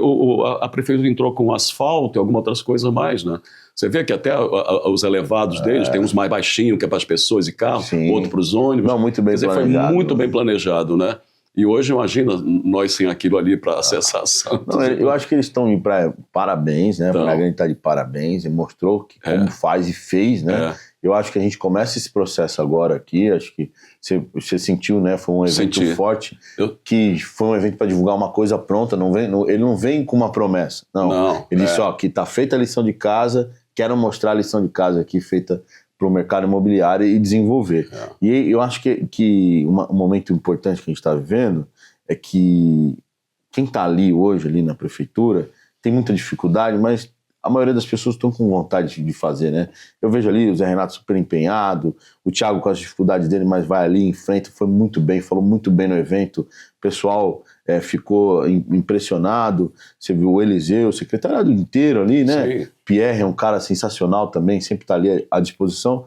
a prefeitura entrou com asfalto e algumas outras coisas mais, né? Você vê que até os elevados deles, tem uns mais baixinhos que é para as pessoas e carros, outro para os ônibus. Não, muito bem planejado. Foi muito bem planejado, né? E hoje, imagina, nós sem aquilo ali para acessar a Santos. Eu acho que eles estão de parabéns, né? A Praia Grande está de parabéns, e mostrou que como faz e fez, né? Eu acho que a gente começa esse processo agora aqui, acho que você sentiu, né? Foi um evento forte, que foi um evento para divulgar uma coisa pronta, ele não vem com uma promessa, não. Ele disse, que está feita a lição de casa, quero mostrar a lição de casa aqui feita para o mercado imobiliário e desenvolver. E eu acho que um momento importante que a gente está vivendo é que quem está ali hoje, ali na prefeitura, tem muita dificuldade, mas a maioria das pessoas estão com vontade de fazer, né? Eu vejo ali o Zé Renato super empenhado, o Thiago com as dificuldades dele, mas vai ali, enfrenta, foi muito bem, falou muito bem no evento, o pessoal ficou impressionado, você viu o Eliseu, o secretariado inteiro ali, né? Sim. Pierre é um cara sensacional também, sempre está ali à disposição.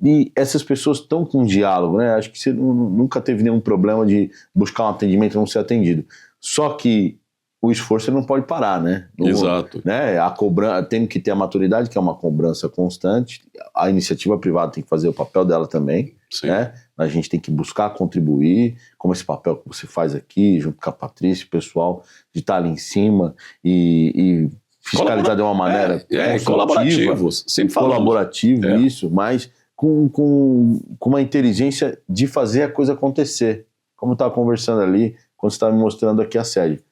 E essas pessoas estão com diálogo, né? Acho que você nunca teve nenhum problema de buscar um atendimento e não ser atendido. Só que o esforço ele não pode parar, né? Exato. Né? A cobrança, tem que ter a maturidade, que é uma cobrança constante. A iniciativa privada tem que fazer o papel dela também. Sim. Né? A gente tem que buscar contribuir, como esse papel que você faz aqui, junto com a Patrícia, o pessoal, de estar ali em cima e fiscalizar de uma maneira colaborativo, sempre falando. Colaborativo, isso, mas com uma inteligência de fazer a coisa acontecer. Como eu estava conversando ali, quando você estava me mostrando aqui a sede.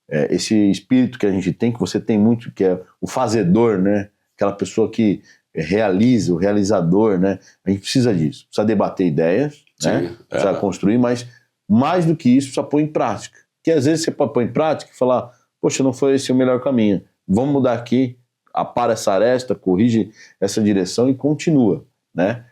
Esse espírito que a gente tem, que você tem muito, que é o fazedor, né? Aquela pessoa que realiza, o realizador, né? A gente precisa disso. Precisa debater ideias, né? Precisa construir, mas mais do que isso, precisa pôr em prática. Porque às vezes você põe em prática e fala, poxa, não foi esse o melhor caminho. Vamos mudar aqui, apara essa aresta, corrige essa direção e continua, né?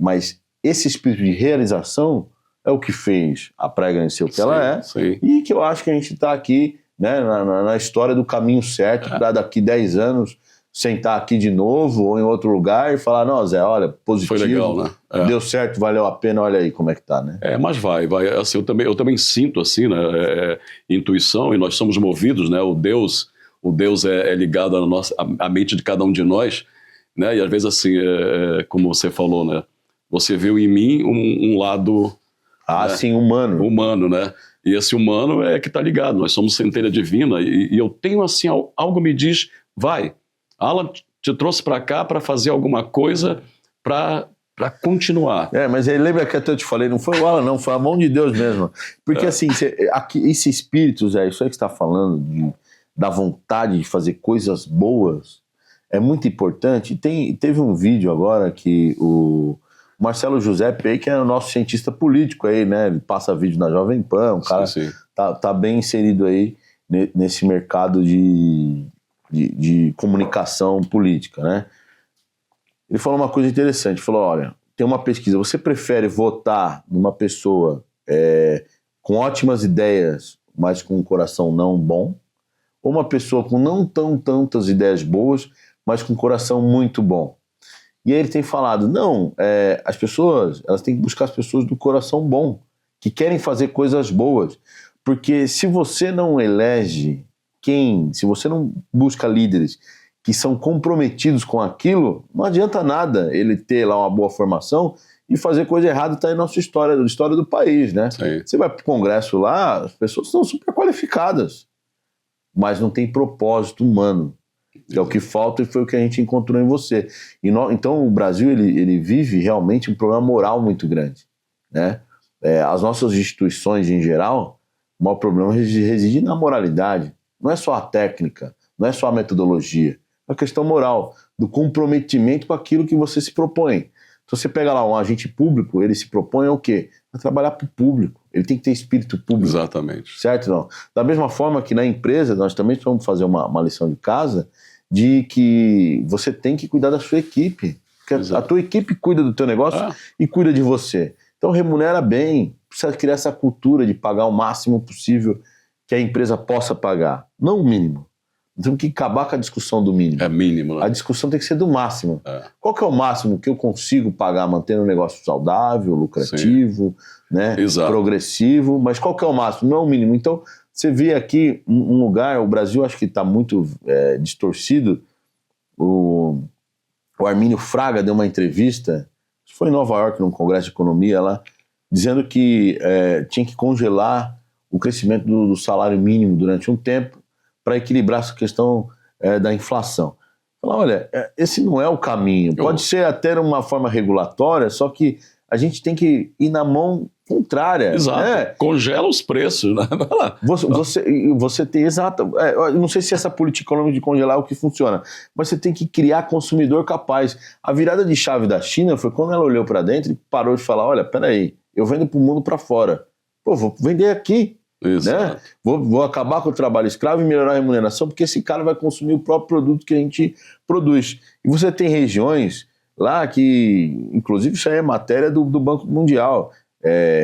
Mas esse espírito de realização é o que fez a Prega ser o que ela é, e que eu acho que a gente está aqui, né, na história do caminho certo, para daqui 10 anos sentar aqui de novo ou em outro lugar e falar, não, Zé, olha, positivo, foi legal, né? Deu certo, valeu a pena, olha aí como é que tá, né? Mas vai, assim, eu também sinto assim, né, intuição, e nós somos movidos, né, o Deus é ligado à mente de cada um de nós, né, e às vezes assim, como você falou, né, você viu em mim um lado... sim, humano. Humano, né? E esse humano é que está ligado, nós somos centelha divina, e eu tenho assim, algo me diz, vai, Alan te trouxe para cá para fazer alguma coisa para continuar. Mas aí lembra que até eu te falei, não foi o Alan não, foi a mão de Deus mesmo. Porque assim, esse espírito, Zé, isso aí que você está falando, da vontade de fazer coisas boas, é muito importante. Teve um vídeo agora que o Marcelo Giuseppe aí, que é o nosso cientista político aí, né? Ele passa vídeo na Jovem Pan, o cara tá bem inserido aí nesse mercado de comunicação política, né? Ele falou uma coisa interessante, falou, olha, tem uma pesquisa, você prefere votar numa pessoa com ótimas ideias, mas com um coração não bom, ou uma pessoa com não tantas ideias boas, mas com um coração muito bom? E aí ele tem falado, não, as pessoas, elas têm que buscar as pessoas do coração bom, que querem fazer coisas boas. Porque se você não elege se você não busca líderes que são comprometidos com aquilo, não adianta nada ele ter lá uma boa formação e fazer coisa errada, tá aí nossa história do país, né? Sim. Você vai pro congresso lá, as pessoas são super qualificadas, mas não tem propósito humano. É o que falta, e foi o que a gente encontrou em você. Então o Brasil ele vive realmente um problema moral muito grande, né? As nossas instituições em geral, o maior problema reside na moralidade. Não é só a técnica, não é só a metodologia, é a questão moral, do comprometimento com aquilo que você se propõe. Então você pega lá um agente público, ele se propõe ao quê? A trabalhar para o público. Ele tem que ter espírito público. Exatamente. Certo? Não? Da mesma forma que na empresa, nós também vamos fazer uma lição de casa, de que você tem que cuidar da sua equipe. Porque a tua equipe cuida do teu negócio e cuida de você. Então remunera bem, precisa criar essa cultura de pagar o máximo possível que a empresa possa pagar, não o mínimo. Temos que acabar com a discussão do mínimo. É mínimo, né? A discussão tem que ser do máximo. Qual que é o máximo que eu consigo pagar mantendo um negócio saudável, lucrativo, né? Progressivo, mas qual que é o máximo? Não é o mínimo. Então, você vê aqui um lugar, o Brasil acho que está muito distorcido. O Armínio Fraga deu uma entrevista, foi em Nova York, num congresso de economia lá, dizendo que tinha que congelar o crescimento do salário mínimo durante um tempo para equilibrar essa questão da inflação. Fala, olha, esse não é o caminho. Pode ser até uma forma regulatória, só que a gente tem que ir na mão contrária. Exato. Né? Congela os preços. Né? Você tem, exato. Eu não sei se essa política econômica de congelar é o que funciona, mas você tem que criar consumidor capaz. A virada de chave da China foi quando ela olhou para dentro e parou de falar, olha, peraí, eu vendo para o mundo para fora. Pô, vou vender aqui. Né? Vou acabar com o trabalho escravo e melhorar a remuneração, porque esse cara vai consumir o próprio produto que a gente produz. E você tem regiões lá que, inclusive isso aí é matéria do Banco Mundial,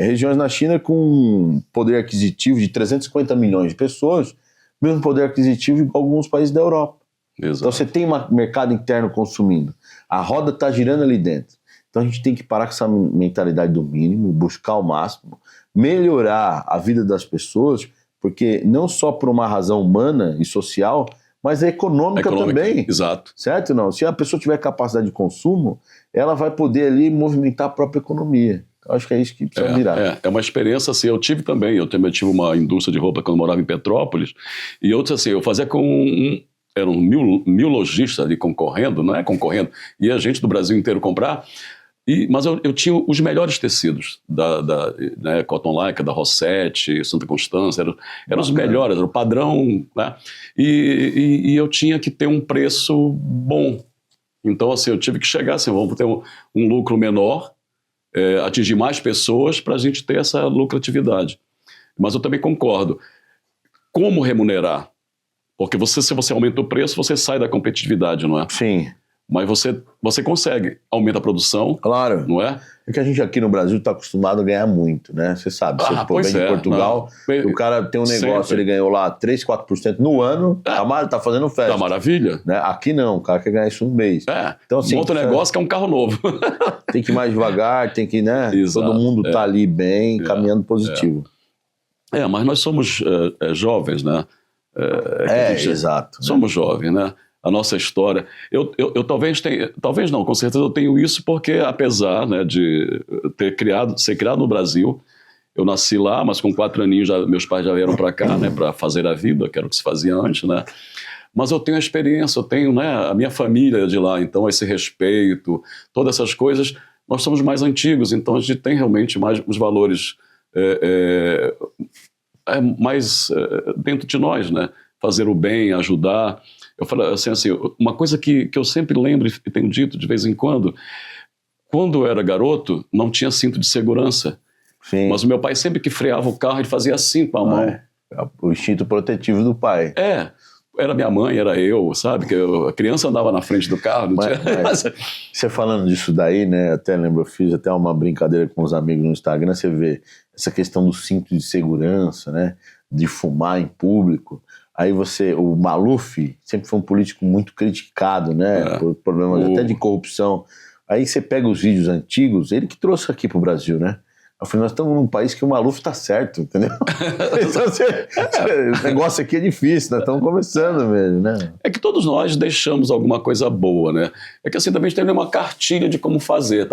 regiões na China com poder aquisitivo de 350 milhões de pessoas, mesmo poder aquisitivo igual alguns países da Europa. Exato. Então você tem um mercado interno consumindo, a roda está girando ali dentro. Então a gente tem que parar com essa mentalidade do mínimo, buscar o máximo, melhorar a vida das pessoas Porque não só por uma razão humana e social, mas econômica também. Exato. Certo? Não. Se a pessoa tiver capacidade de consumo, ela vai poder ali movimentar a própria economia. Eu acho que é isso que precisa virar. É uma experiência assim, eu tive também, eu tive uma indústria de roupa quando eu morava em Petrópolis, e eu disse assim, eu fazia eram mil lojistas ali concorrendo, não é concorrendo, e a gente do Brasil inteiro comprar, mas eu tinha os melhores tecidos, né, Cotton Lycra, da Rossetti, Santa Constância, eram os melhores, era o padrão, né, e eu tinha que ter um preço bom. Então, assim, eu tive que chegar assim, vamos ter um lucro menor, atingir mais pessoas para a gente ter essa lucratividade. Mas eu também concordo. Como remunerar? Porque se você aumenta o preço, você sai da competitividade, não é? Sim. Mas você consegue, aumenta a produção, claro. Não é? É que a gente aqui no Brasil está acostumado a ganhar muito, né? Você sabe, você vem de Portugal, o cara tem um negócio, sempre. Ele ganhou lá 3, 4% no ano, tá fazendo festa. Tá maravilha. Né? Aqui não, o cara quer ganhar isso um mês. Então, assim, outro negócio que é um carro novo. Tem que ir mais devagar, tem que, né? Exato, todo mundo tá ali bem, caminhando positivo. Mas nós somos jovens, né? Exato. Somos jovens, né? A nossa história. Eu talvez não, com certeza eu tenho isso porque, apesar, né, de ser criado no Brasil, eu nasci lá, mas com 4 aninhos meus pais já vieram para cá, né, para fazer a vida, que era o que se fazia antes, né? Mas eu tenho a experiência, eu tenho, né, a minha família de lá, então esse respeito, todas essas coisas, nós somos mais antigos, então a gente tem realmente mais os valores mais dentro de nós, né? Fazer o bem, ajudar. Eu falo assim, uma coisa que eu sempre lembro e tenho dito de vez em quando eu era garoto, não tinha cinto de segurança. Sim. Mas o meu pai sempre que freava o carro, ele fazia assim com a mão. O instinto protetivo do pai. Era minha mãe, era eu, sabe? Que a criança andava na frente do carro. Mas você falando disso daí, né? Até lembro, eu fiz até uma brincadeira com os amigos no Instagram, você vê essa questão do cinto de segurança, né? De fumar em público. Aí o Maluf sempre foi um político muito criticado, né? Por problemas até de corrupção. Aí você pega os vídeos antigos, ele que trouxe aqui pro Brasil, né? Eu falei, nós estamos num país que o Maluf tá certo, entendeu? Então, o negócio aqui é difícil, nós estamos começando mesmo, né? É que todos nós deixamos alguma coisa boa, né? É que assim, também a gente tem uma cartilha de como fazer.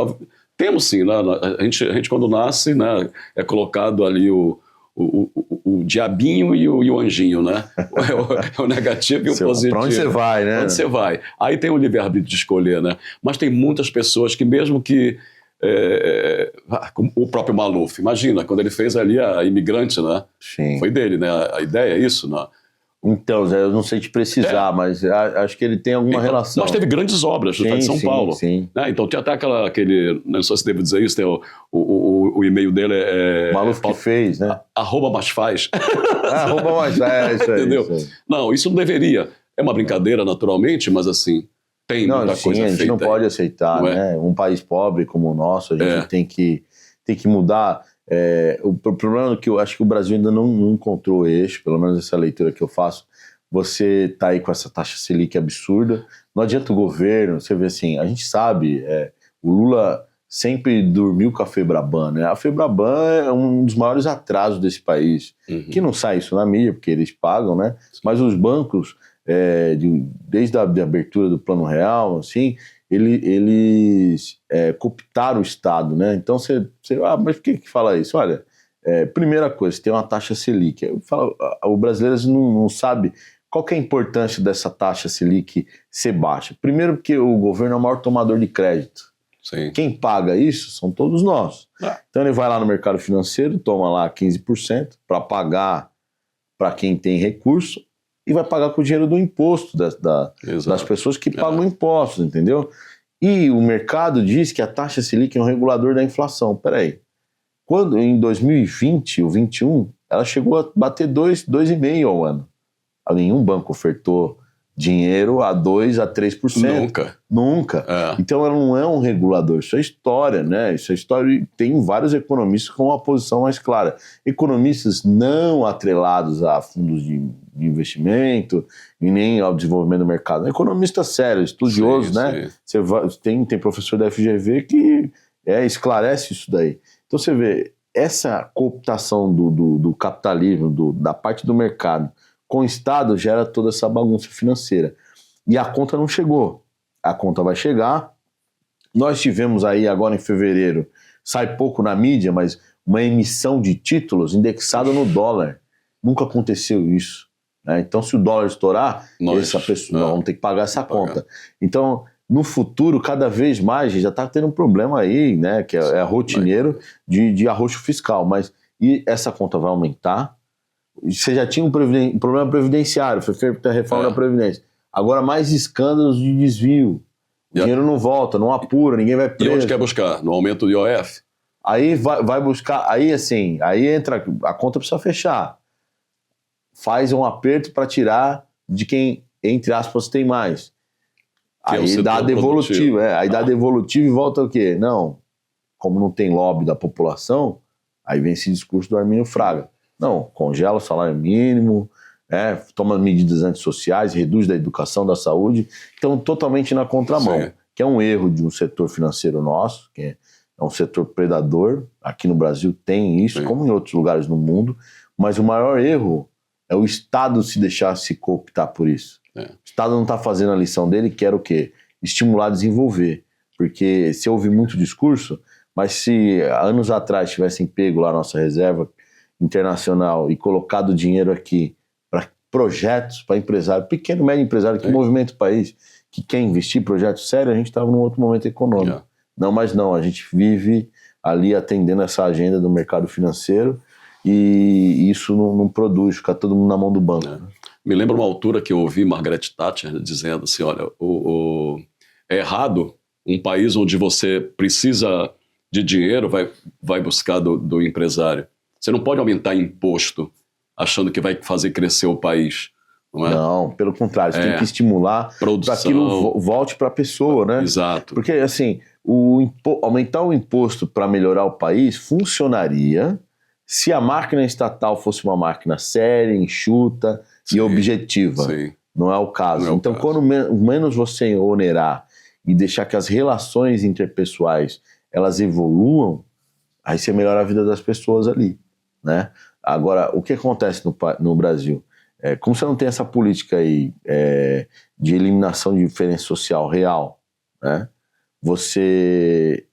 Temos sim, né? A gente quando nasce, né, é colocado ali o diabinho e o anjinho, né? O negativo e o positivo. Pra onde você vai, né? Pra onde você vai. Aí tem o livre-arbítrio de escolher, né? Mas tem muitas pessoas que mesmo que o próprio Maluf, imagina, quando ele fez ali a Imigrante, né? Sim. Foi dele, né? A ideia é isso, né? Então, Zé, eu não sei te precisar, mas acho que ele tem alguma relação. Mas teve grandes obras do Estado de São Paulo. Sim. Né? Então tinha até aquele, não sei se devo dizer isso, tem o e-mail dele Maluf que fez, né? @masfaz. @masfaz, isso aí. Entendeu? Isso aí. Não, isso não deveria. É uma brincadeira, naturalmente, mas assim, tem muita coisa feita. A gente não pode aceitar, né? Um país pobre como o nosso, a gente tem que mudar. O problema é que eu acho que o Brasil ainda não encontrou o eixo, pelo menos essa leitura que eu faço. Você tá aí com essa taxa Selic absurda, não adianta o governo, você vê assim, a gente sabe, o Lula sempre dormiu com a Febraban, né? A Febraban é um dos maiores atrasos desse país, que não sai isso na mídia, porque eles pagam, né? Mas os bancos, desde a abertura do Plano Real, assim, eles cooptaram o Estado, né? Então mas por que fala isso? Olha, primeira coisa, tem uma taxa Selic. O brasileiro não sabe qual que é a importância dessa taxa Selic ser baixa. Primeiro porque o governo é o maior tomador de crédito. Sim. Quem paga isso são todos nós. Então ele vai lá no mercado financeiro, toma lá 15% para pagar para quem tem recurso e vai pagar com o dinheiro do imposto das pessoas que pagam impostos, entendeu? E o mercado diz que a taxa Selic é um regulador da inflação. Peraí, quando em 2020 ou 2021, ela chegou a bater 2,5% ao ano. Nenhum banco ofertou dinheiro a 2% a 3%. Nunca. Então ela não é um regulador, isso é história, né? Isso é história e tem vários economistas com uma posição mais clara. Economistas não atrelados a fundos de investimento e nem ao desenvolvimento do mercado. Economista sério, estudioso, né? Tem professor da FGV que esclarece isso daí. Então você vê, essa cooptação do capitalismo, da parte do mercado com o Estado gera toda essa bagunça financeira. E a conta não chegou. A conta vai chegar. Nós tivemos aí agora em fevereiro, sai pouco na mídia, mas uma emissão de títulos indexada no dólar. Nunca aconteceu isso. Né? Então, se o dólar estourar, nós vamos ter que pagar essa conta. Então, no futuro, cada vez mais, já está tendo um problema aí, né, que é rotineiro de arroxo fiscal. Mas e essa conta vai aumentar? Você já tinha um problema previdenciário, foi feita a reforma da Previdência. Agora, mais escândalos de desvio. O dinheiro não volta, não apura, ninguém vai preso. E onde quer buscar? No aumento do IOF? Aí vai buscar, aí assim, aí entra, a conta precisa fechar. Faz um aperto para tirar de quem, entre aspas, tem mais. Aí dá devolutivo, aí dá devolutivo e volta o quê? Não, como não tem lobby da população, aí vem esse discurso do Arminio Fraga. Não, congela o salário mínimo, toma medidas antissociais, reduz da educação, da saúde, então totalmente na contramão, Sim. que é um erro de um setor financeiro nosso, que é um setor predador, aqui no Brasil tem isso, Sim. como em outros lugares no mundo, mas o maior erro é o Estado se deixar se cooptar por isso. O Estado não está fazendo a lição dele, que era o quê? Estimular, desenvolver, porque se ouve muito discurso, mas se anos atrás tivessem pego lá a nossa reserva internacional e colocado dinheiro aqui para projetos, para empresário, pequeno, médio empresário que movimenta o país, que quer investir em projetos sérios, a gente estava num outro momento econômico. Não, mas não, a gente vive ali atendendo essa agenda do mercado financeiro e isso não produz, fica todo mundo na mão do banco. Me lembra uma altura que eu ouvi Margaret Thatcher dizendo assim, olha, é errado um país onde você precisa de dinheiro, vai buscar do empresário. Você não pode aumentar imposto achando que vai fazer crescer o país. Não, é? Não, pelo contrário, você tem que estimular para que aquilo volte para a pessoa, né? Exato. Porque, assim, aumentar o imposto para melhorar o país funcionaria se a máquina estatal fosse uma máquina séria, enxuta e objetiva. Sim. Não é o caso. Então, quando menos você onerar e deixar que as relações interpessoais elas evoluam, aí você melhora a vida das pessoas ali, né? Agora, o que acontece no Brasil? Como você não tem essa política aí de eliminação de diferença social real, né? Você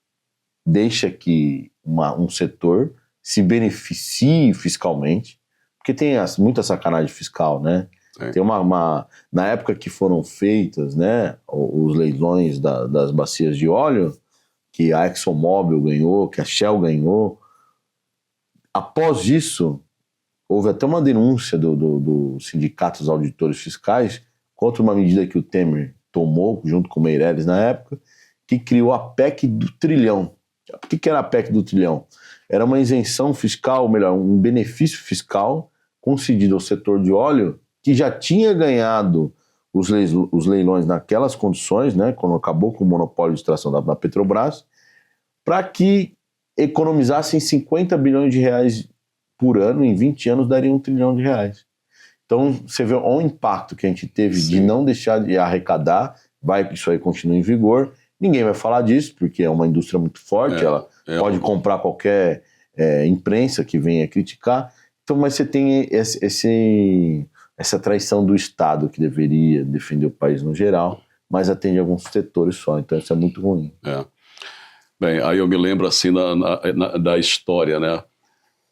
deixa que um setor se beneficie fiscalmente, porque tem muita sacanagem fiscal, né? Tem na época que foram feitas, né, os leilões das bacias de óleo, que a ExxonMobil ganhou, que a Shell ganhou, após isso, houve até uma denúncia do Sindicato dos Auditores Fiscais contra uma medida que o Temer tomou, junto com o Meirelles na época, que criou a PEC do trilhão. O que era a PEC do trilhão? Era uma isenção fiscal, ou melhor, um benefício fiscal concedido ao setor de óleo que já tinha ganhado os leilões naquelas condições, né, quando acabou com o monopólio de extração da Petrobras, para que economizassem 50 bilhões de reais por ano, em 20 anos daria R$1 trilhão. Então, você vê o impacto que a gente teve Sim. de não deixar de arrecadar, isso aí continua em vigor, ninguém vai falar disso, porque é uma indústria muito forte, ela pode comprar qualquer imprensa que venha criticar, então, mas você tem essa traição do Estado que deveria defender o país no geral, mas atende alguns setores só, então isso é muito ruim. Bem, aí eu me lembro assim da história, né?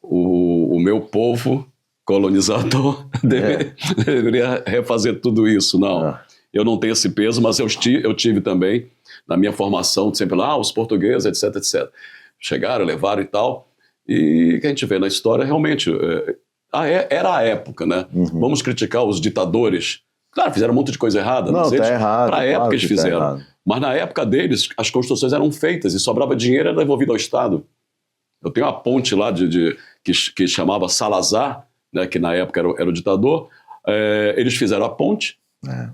O meu povo colonizador deveria refazer tudo isso. Não, eu não tenho esse peso, mas eu tive também, na minha formação, sempre lá, os portugueses, etc, etc. Chegaram, levaram e tal, e o que a gente vê na história, realmente, era a época, né? Uhum. Vamos criticar os ditadores. Claro, fizeram um monte de coisa errada, não, tá errado. Para a época que eles fizeram. Mas na época deles, as construções eram feitas e sobrava dinheiro, era devolvido ao Estado. Eu tenho uma ponte lá que chamava Salazar, né, que na época era o ditador. Eles fizeram a ponte,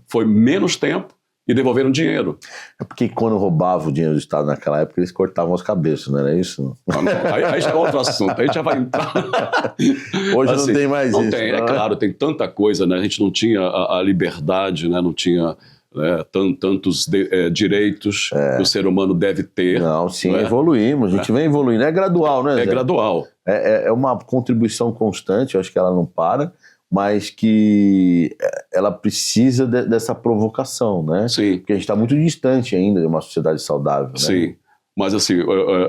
foi menos tempo e devolveram dinheiro. É porque quando roubava o dinheiro do Estado naquela época, eles cortavam as cabeças, não era isso? Não, aí já é outro assunto, aí já vai entrar. Hoje assim, não tem mais não isso. Tem, claro, tem tanta coisa, né? A gente não tinha a liberdade, né? Não tinha né, tantos direitos que o ser humano deve ter. Não, sim, não é? evoluímos, a gente vem evoluindo, é gradual, né, Zé? É gradual. É uma contribuição constante, eu acho que ela não para, mas que ela precisa dessa provocação, né? Sim. Porque a gente está muito distante ainda de uma sociedade saudável, né? Sim, mas assim,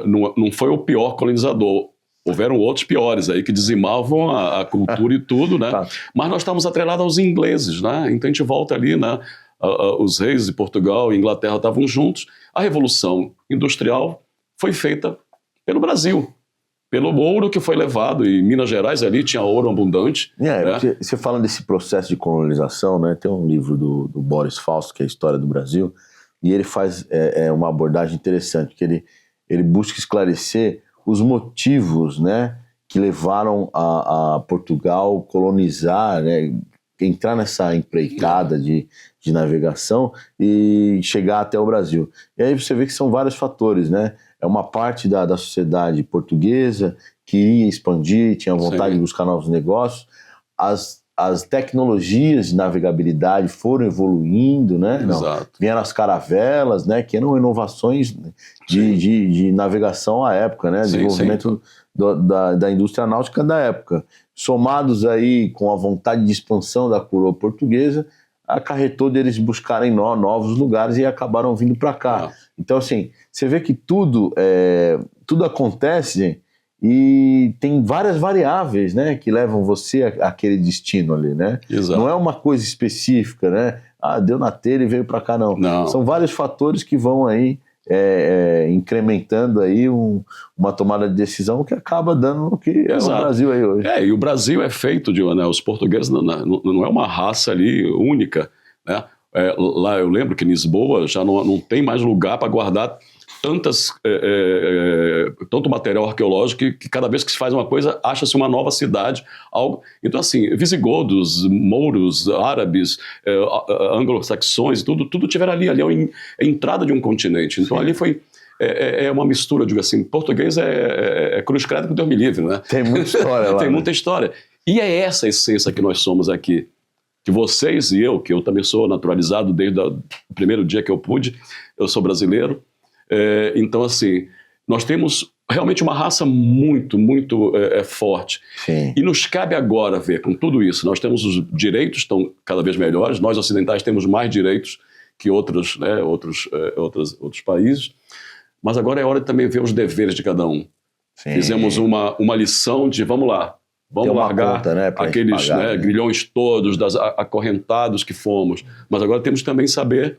não foi o pior colonizador. Houveram outros piores aí que dizimavam a cultura e tudo, né? Tá. Mas nós estamos atrelados aos ingleses, né? Então a gente volta ali, né? Os reis de Portugal e Inglaterra estavam juntos. A Revolução Industrial foi feita pelo Brasil, pelo ouro que foi levado. E Minas Gerais ali tinha ouro abundante. Né? Você fala desse processo de colonização, né? Tem um livro do Boris Fausto, que é a História do Brasil, e ele faz uma abordagem interessante, que ele busca esclarecer os motivos, né, que levaram a Portugal colonizar, né, entrar nessa empreitada de navegação e chegar até o Brasil. E aí você vê que são vários fatores, né? É uma parte da sociedade portuguesa que ia expandir, tinha vontade de buscar novos negócios. As tecnologias de navegabilidade foram evoluindo, né? Exato. Vieram as caravelas, né? Que eram inovações de navegação à época, né? Desenvolvimento da indústria náutica da época. Somados aí com a vontade de expansão da coroa portuguesa, acarretou deles buscarem novos lugares e acabaram vindo para cá. Então, assim, você vê que tudo acontece e tem várias variáveis, né, que levam você àquele destino ali, né? Exato. Não é uma coisa específica, né? Deu na telha e veio para cá, não. São vários fatores que vão aí incrementando aí uma tomada de decisão que acaba dando no que é o Brasil aí hoje. E o Brasil é feito de, né, os portugueses não é uma raça ali única, né? Lá eu lembro que em Lisboa já não tem mais lugar para guardar tanto material arqueológico que cada vez que se faz uma coisa, acha-se uma nova cidade. Então, assim, visigodos, mouros, árabes, anglo-saxões, tudo tiveram ali. Ali é a entrada de um continente. Então, ali foi... uma mistura, digo assim, português é cruz credo que Deus me livre, né? Tem muita história lá. Tem muita história. E é essa a essência que nós somos aqui. Que vocês e eu, que eu também sou naturalizado desde o primeiro dia que eu pude, eu sou brasileiro. Então, assim, nós temos realmente uma raça muito, muito forte. Sim. E nos cabe agora ver, com tudo isso, nós temos os direitos, estão cada vez melhores, nós ocidentais temos mais direitos que outros países, mas agora é hora de também ver os deveres de cada um. Sim. Fizemos uma lição de, vamos lá, vamos largar conta, né, aqueles pagar, grilhões todos, acorrentados que fomos, mas agora temos que também saber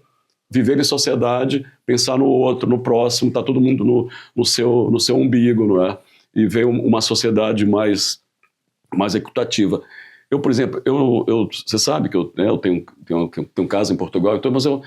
viver em sociedade, pensar no outro, no próximo, tá todo mundo no seu umbigo, não é? E ver uma sociedade mais equitativa. Eu, por exemplo, você sabe que eu tenho casa em Portugal, mas eu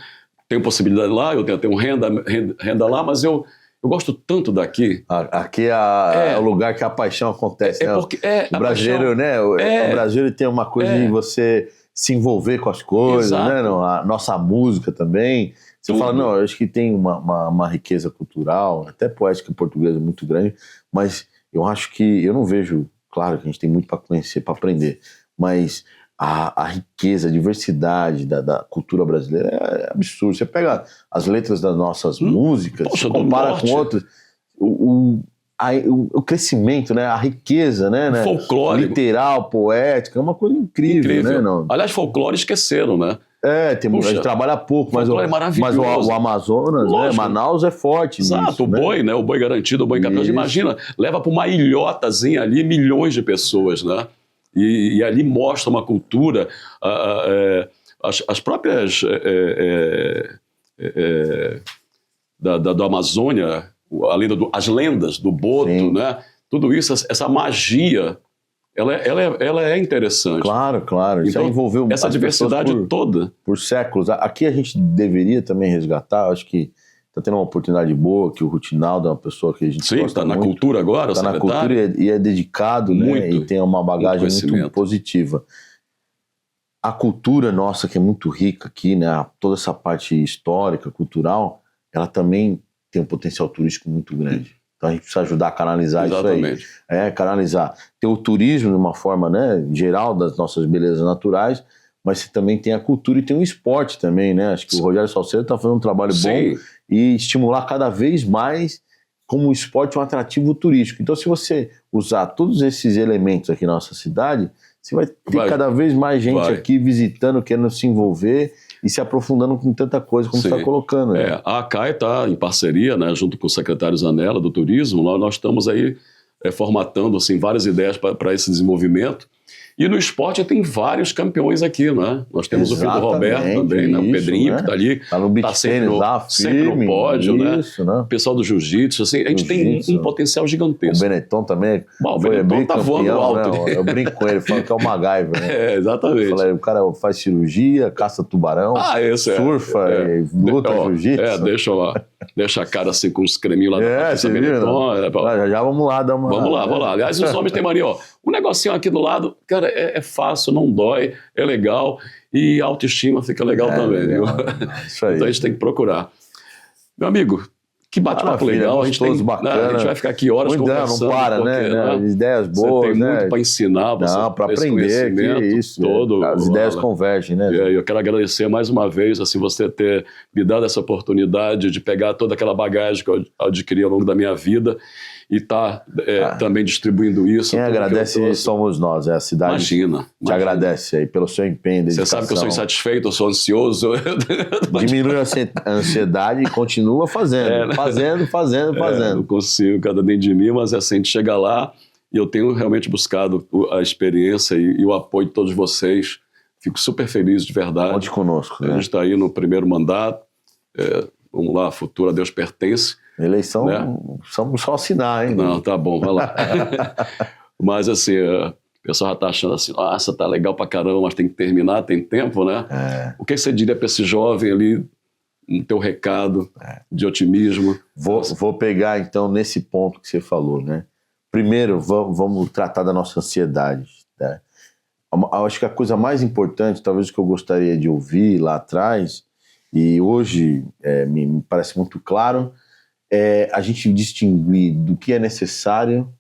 tenho possibilidade lá, eu tenho renda lá, mas eu gosto tanto daqui. Aqui é o lugar que a paixão acontece. Né? Porque o brasileiro, né? O brasileiro tem uma coisa de você se envolver com as coisas, né? Não, a nossa música também. Você fala, não, eu acho que tem uma riqueza cultural, até poética portuguesa muito grande, mas eu acho que, eu não vejo, claro que a gente tem muito para conhecer, para aprender, mas a riqueza, a diversidade da cultura brasileira é absurdo. Você pega as letras das nossas músicas, compara com outras, o crescimento, né? A riqueza, né? Folclore. Literal, poética, é uma coisa incrível. Né? Não? Aliás, folclore esqueceram, né? A gente trabalha pouco, mas o Amazonas, né? Manaus é forte. Exato, nisso, o boi, né? O boi garantido, o boi capaz. Imagina, leva para uma ilhotazinha ali milhões de pessoas, né? E ali mostra uma cultura, as próprias da Amazônia, as lendas do boto, né? Tudo isso, essa magia, ela é interessante. Claro. Isso então, envolveu essa diversidade toda. Por séculos. Aqui a gente deveria também resgatar, acho que está tendo uma oportunidade boa, que o Rutinaldo é uma pessoa que a gente gosta muito. Sim, está na cultura agora, está na cultura e é dedicado, né? E tem uma bagagem muito positiva. A cultura nossa, que é muito rica aqui, né? Toda essa parte histórica, cultural, ela também tem um potencial turístico muito grande. Então a gente precisa ajudar a canalizar isso aí. Canalizar. Ter o turismo de uma forma, né, geral das nossas belezas naturais, mas você também tem a cultura e tem o esporte também, né? Acho que o Rogério Salcedo está fazendo um trabalho bom e estimular cada vez mais como o esporte um atrativo turístico. Então, se você usar todos esses elementos aqui na nossa cidade, você vai ter cada vez mais gente aqui visitando, querendo se envolver e se aprofundando com tanta coisa como você está colocando. Né? A ACAI está em parceria, né, junto com o secretário Zanella do Turismo, nós estamos aí formatando assim, várias ideias para esse desenvolvimento. E no esporte tem vários campeões aqui, né? Nós temos o filho do Roberto também, né? O Pedrinho, né? Que está ali. Está no beach tênis lá, sempre no pódio, né? O pessoal do jiu-jitsu, assim, a gente tem um potencial gigantesco. O Benetton também. O Benetton tá voando alto. Né? Eu brinco com ele, falo que é o MacGyver, né? Exatamente. Eu falei, o cara faz cirurgia, caça tubarão, surfa, luta jiu-jitsu. Deixa a cara assim com uns creminhos lá da pista Benetton. Já vamos lá dar uma... Vamos lá. Aliás, os homens têm mania, ó. Um negocinho aqui do lado, cara, é fácil, não dói, é legal e a autoestima fica legal também. Viu? Isso aí. Então a gente tem que procurar. Meu amigo, que bate-papo legal. A gente vai ficar aqui horas conversando. Não para, né? Ideias boas. Você tem muito para ensinar. Não, para aprender. Que isso. Todo, as ideias convergem, né? Eu quero agradecer mais uma vez assim, você ter me dado essa oportunidade de pegar toda aquela bagagem que eu adquiri ao longo da minha vida e tá também distribuindo isso. Quem agradece somos nós, a cidade. Imagina. Te agradece aí pelo seu empenho, dedicação. Você sabe que eu sou insatisfeito, eu sou ansioso. Diminui a ansiedade e continua fazendo. Fazendo. Não consigo, cada dentro de mim, mas assim, a gente chega lá e eu tenho realmente buscado a experiência e o apoio de todos vocês. Fico super feliz, de verdade. Conte conosco. A gente está aí no primeiro mandato. Vamos lá, futuro a Deus pertence. Eleição, né? Somos só assinar, hein? Não, tá bom, vai lá. Mas assim, o pessoal já está achando assim, nossa, tá legal pra caramba, mas tem que terminar, tem tempo, né? O que você diria para esse jovem ali, no teu recado de otimismo? Vou pegar, então, nesse ponto que você falou, né? Primeiro, vamos tratar da nossa ansiedade, né? Eu acho que a coisa mais importante, talvez o que eu gostaria de ouvir lá atrás, e hoje me parece muito claro, é a gente distinguir do que é necessário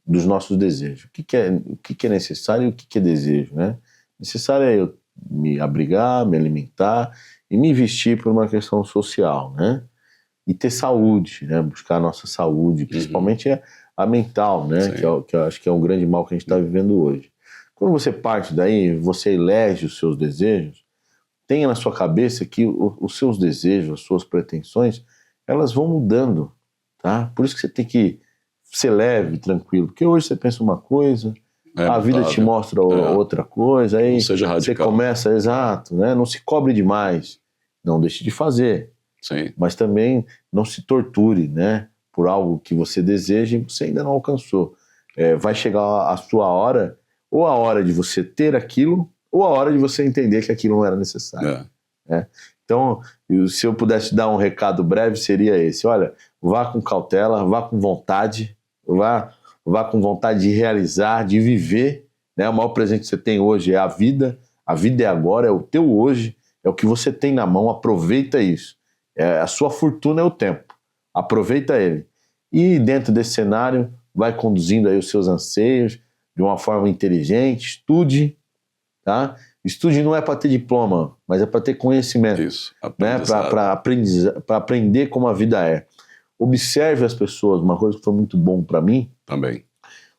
dos nossos desejos. O que é necessário e o que é desejo, né? Necessário é eu me abrigar, me alimentar e me vestir por uma questão social, né? E ter saúde, né? Buscar a nossa saúde, principalmente a mental, né? Que eu acho que é um grande mal que a gente está vivendo hoje. Quando você parte daí, você elege os seus desejos, tenha na sua cabeça que os seus desejos, as suas pretensões, elas vão mudando, tá? Por isso que você tem que ser leve, tranquilo, porque hoje você pensa uma coisa, a vida te mostra outra coisa, aí você começa, né? Não se cobre demais, não deixe de fazer, mas também não se torture, né? Por algo que você deseja e você ainda não alcançou. Vai chegar a sua hora, ou a hora de você ter aquilo, ou a hora de você entender que aquilo não era necessário. Então, se eu pudesse dar um recado breve, seria esse. Olha, vá com cautela, vá com vontade, vá com vontade de realizar, de viver, né? O maior presente que você tem hoje é a vida é agora, é o teu hoje, é o que você tem na mão, aproveita isso. A sua fortuna é o tempo, aproveita ele. E dentro desse cenário, vai conduzindo aí os seus anseios de uma forma inteligente, estude, tá? Estude não é para ter diploma, mas é para ter conhecimento. Isso, né? Para aprender como a vida é. Observe as pessoas. Uma coisa que foi muito bom para mim também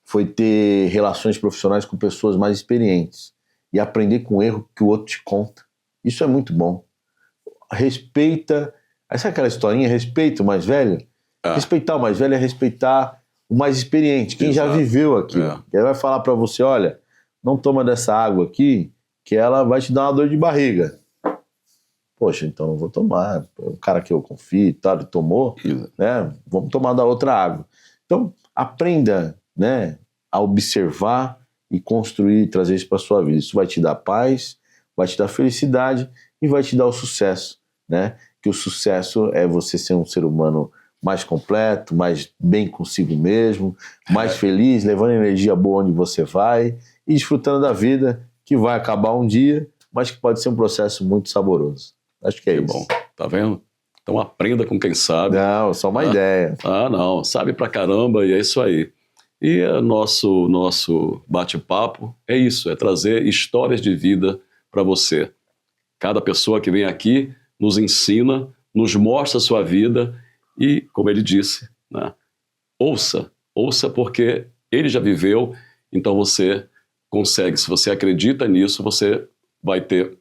foi ter relações profissionais com pessoas mais experientes e aprender com o erro que o outro te conta. Isso é muito bom. Respeita. Sabe aquela historinha? Respeita o mais velho? Respeitar o mais velho é respeitar o mais experiente, quem já viveu aquilo. Ele vai falar para você, olha, não toma dessa água aqui, que ela vai te dar uma dor de barriga. Poxa, então não vou tomar. O cara que eu confio e tal, ele tomou, né? Vamos tomar da outra água. Então, aprenda, né, a observar e construir, trazer isso para sua vida. Isso vai te dar paz, vai te dar felicidade e vai te dar o sucesso, né? Que o sucesso é você ser um ser humano mais completo, mais bem consigo mesmo, mais feliz, levando energia boa onde você vai e desfrutando da vida, que vai acabar um dia, mas que pode ser um processo muito saboroso. Acho que é isso. Bom, tá vendo? Então aprenda com quem sabe. Não, só uma ideia. Não, sabe pra caramba e é isso aí. E nosso bate-papo é isso, é trazer histórias de vida para você. Cada pessoa que vem aqui nos ensina, nos mostra a sua vida e, como ele disse, né, ouça porque ele já viveu, então você consegue. Se você acredita nisso, você vai ter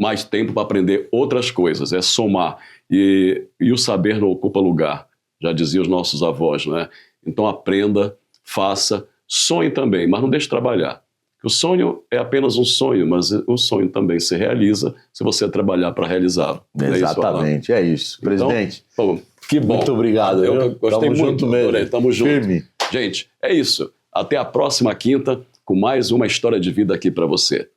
mais tempo para aprender outras coisas, é somar. E o saber não ocupa lugar, já diziam os nossos avós, né? Então aprenda, faça, sonhe também, mas não deixe de trabalhar. O sonho é apenas um sonho, mas o sonho também se realiza se você trabalhar para realizá-lo. Exatamente, é isso. Presidente, então, que bom. Muito obrigado. Eu gostei muito mesmo. Estamos juntos. Firme. Gente, é isso. Até a próxima quinta com mais uma história de vida aqui para você.